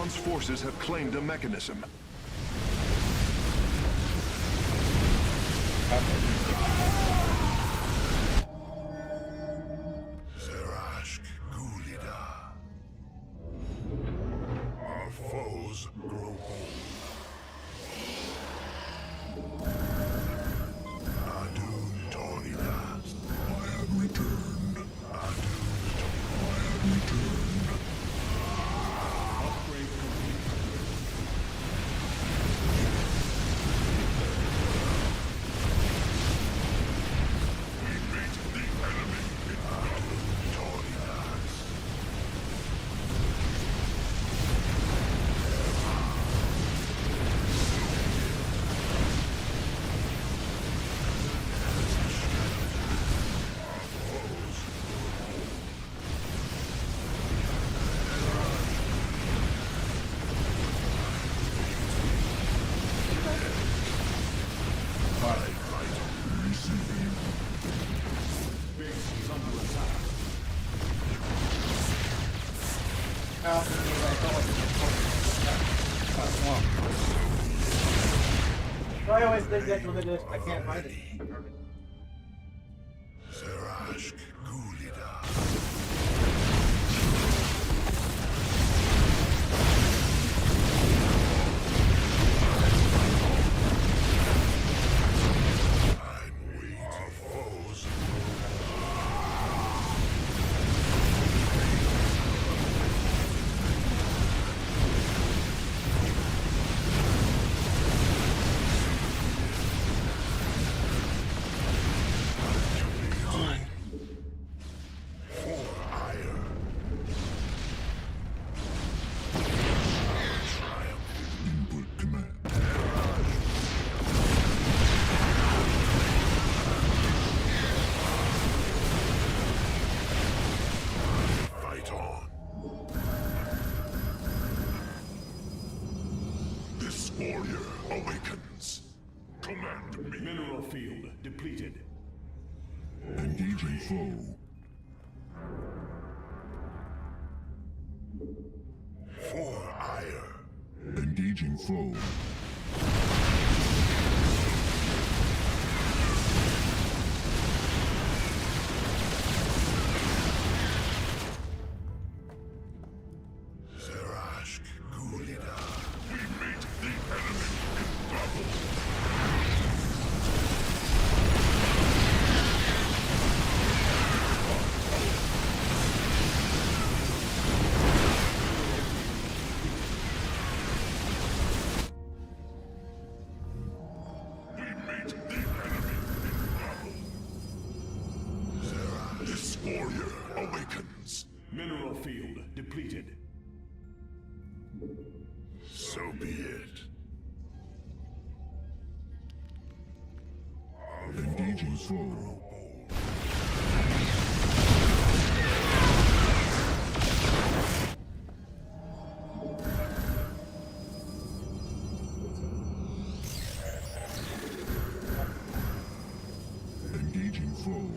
Aemon's forces have claimed a mechanism.
Zerashk Gulida. Our foes grow old. Adun Torida. I have returned. Adun Torida. I have returned.
Upgrade complete.
We meet the enemy in Adun Toridas.
Base is under attack.
I always think that's what it is. I can't find it.
Zerashk Gulida. I'm weak. Our foes for ire. Triumph. Input command. Fight on. This warrior awakens. Command me.
Mineral field depleted.
Engaging foe. For ire. Engaging foe. Zerashk Gulida. We meet the enemy in battle. We meet the enemy in battle. Zerashk. This warrior awakens.
Mineral field depleted.
So be it. Engaging foe. Engaging foe.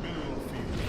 Mineral field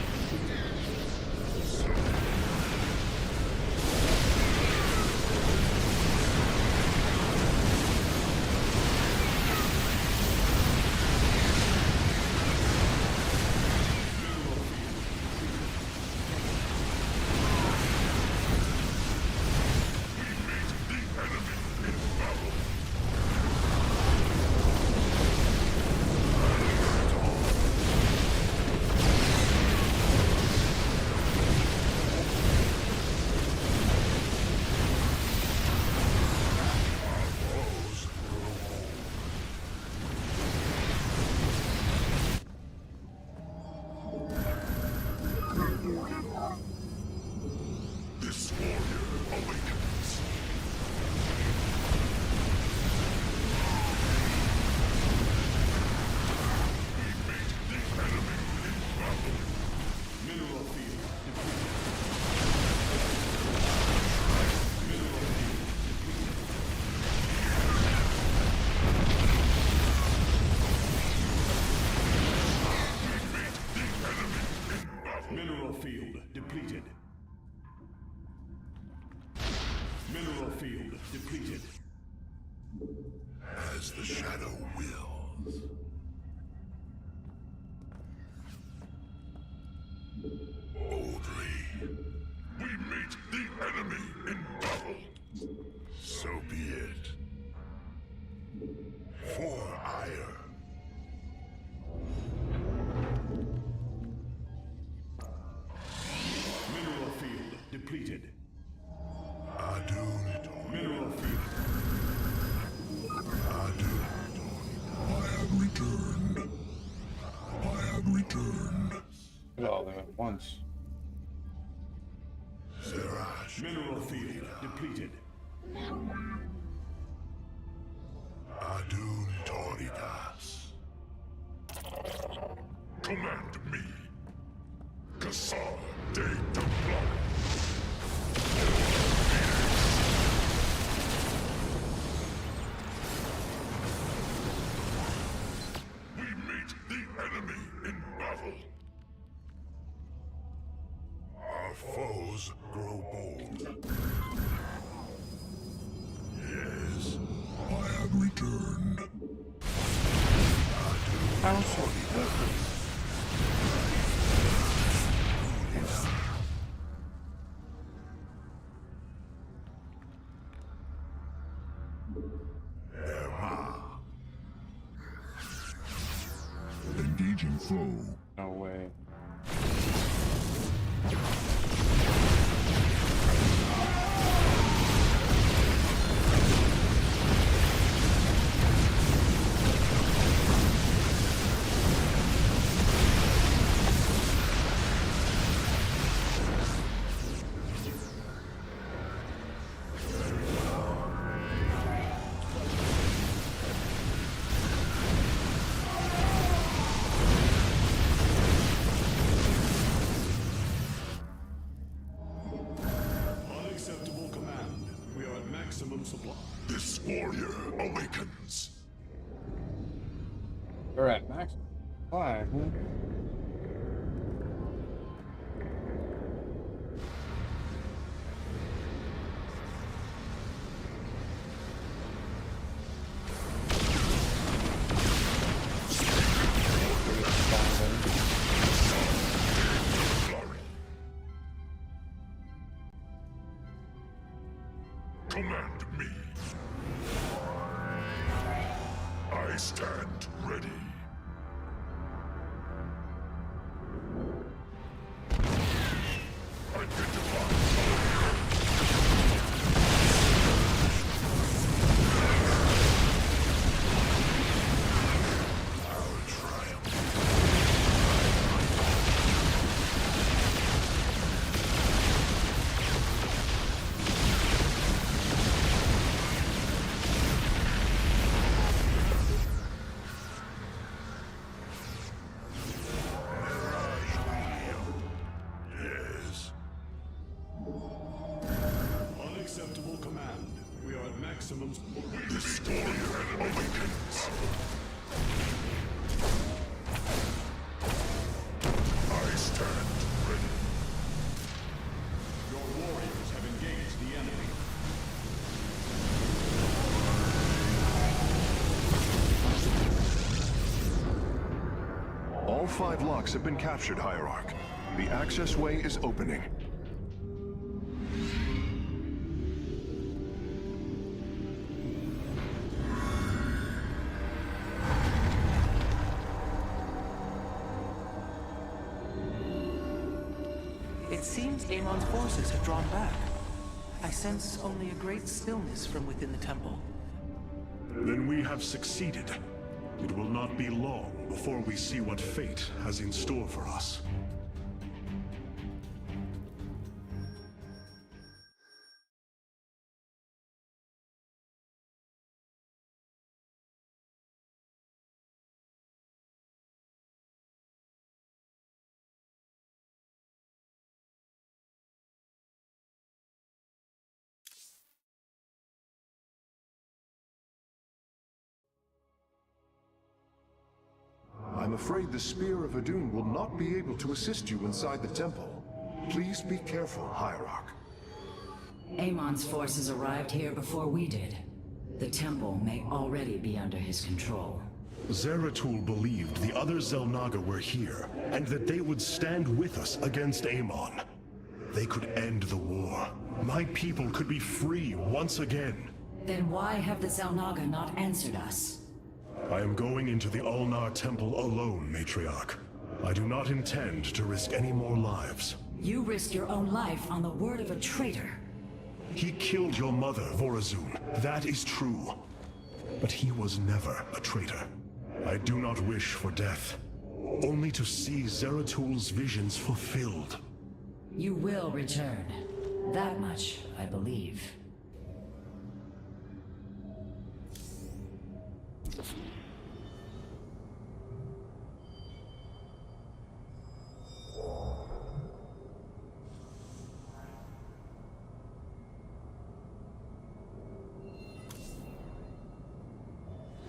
the shadow wills. Boldly, we meet the enemy in battle. So be it. For ire.
Mineral field depleted.
Adun.
Mineral field.
Adun. I have returned. I have returned.
Look at all them at once.
Zerash.
Mineral field depleted.
Adun Toridas. Command me. Kassar de Templar. We meet the enemy in battle. Our foes grow bold. Yes, I have returned. Engaging foe.
No way.
Unacceptable command. We are at maximum supply.
This warrior awakens.
We're at max. Why?
Command me. I stand ready. Yes.
Unacceptable command. We are at maximum.
This warrior awakens. I stand ready.
Your warriors have engaged the enemy.
All 5 locks have been captured, Hierarch. The access way is opening.
It seems Amon's forces have drawn back. I sense only a great stillness from within the temple.
Then we have succeeded. It will not be long before we see what fate has in store for us.
I'm afraid the Spear of Adun will not be able to assist you inside the temple. Please be careful, Hierarch.
Amon's forces arrived here before we did.
The temple may already be under his control.
Zeratul believed the other Xel'Naga were here, and that they would stand with us against Amon. They could end the war. My people could be free once again.
Then why have the Xel'Naga not answered us?
I am going into the Ulnar Temple alone, Matriarch. I do not intend to risk any more lives.
You risked your own life on the word of a traitor.
He killed your mother, Vorazun. That is true. But he was never a traitor. I do not wish for death. Only to see Zeratul's visions fulfilled.
You will return. That much, I believe.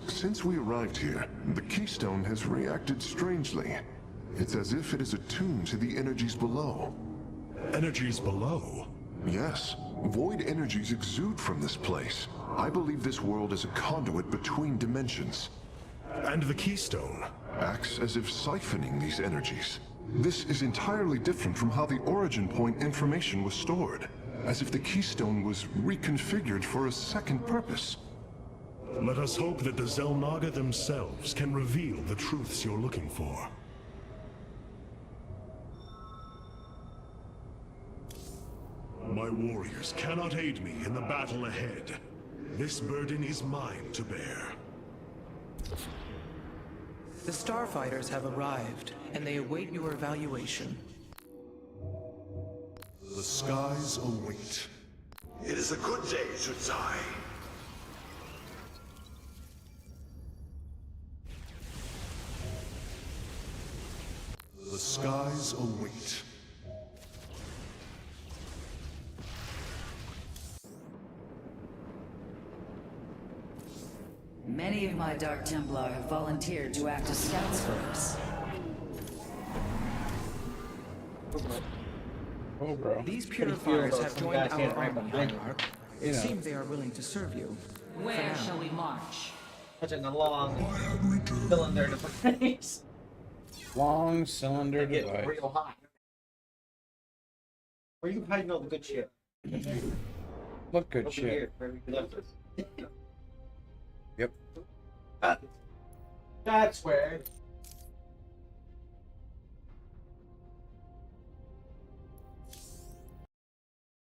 Since we arrived here, the Keystone has reacted strangely. It's as if it is attuned to the energies below.
Energies below?
Yes. Void energies exude from this place. I believe this world is a conduit between dimensions.
And the Keystone?
Acts as if siphoning these energies. This is entirely different from how the origin point information was stored. As if the Keystone was reconfigured for a second purpose.
Let us hope that the Xel'Naga themselves can reveal the truths you're looking for. My warriors cannot aid me in the battle ahead. This burden is mine to bear.
The Starfighters have arrived, and they await your evaluation.
The skies await.
It is a good day, Zutsai.
The skies await.
Many of my Dark Templar have volunteered to act as scouts for us.
Oh, bro.
These purifiers have joined our army, Hierarch. It seems they are willing to serve you.
Where
shall we march?
Touching a long cylinder device.
Long cylinder
Get
device.
real hot. Where you hiding all the good shit?
What good
Over
shit?
Here, where we left it.
Yep.
That's where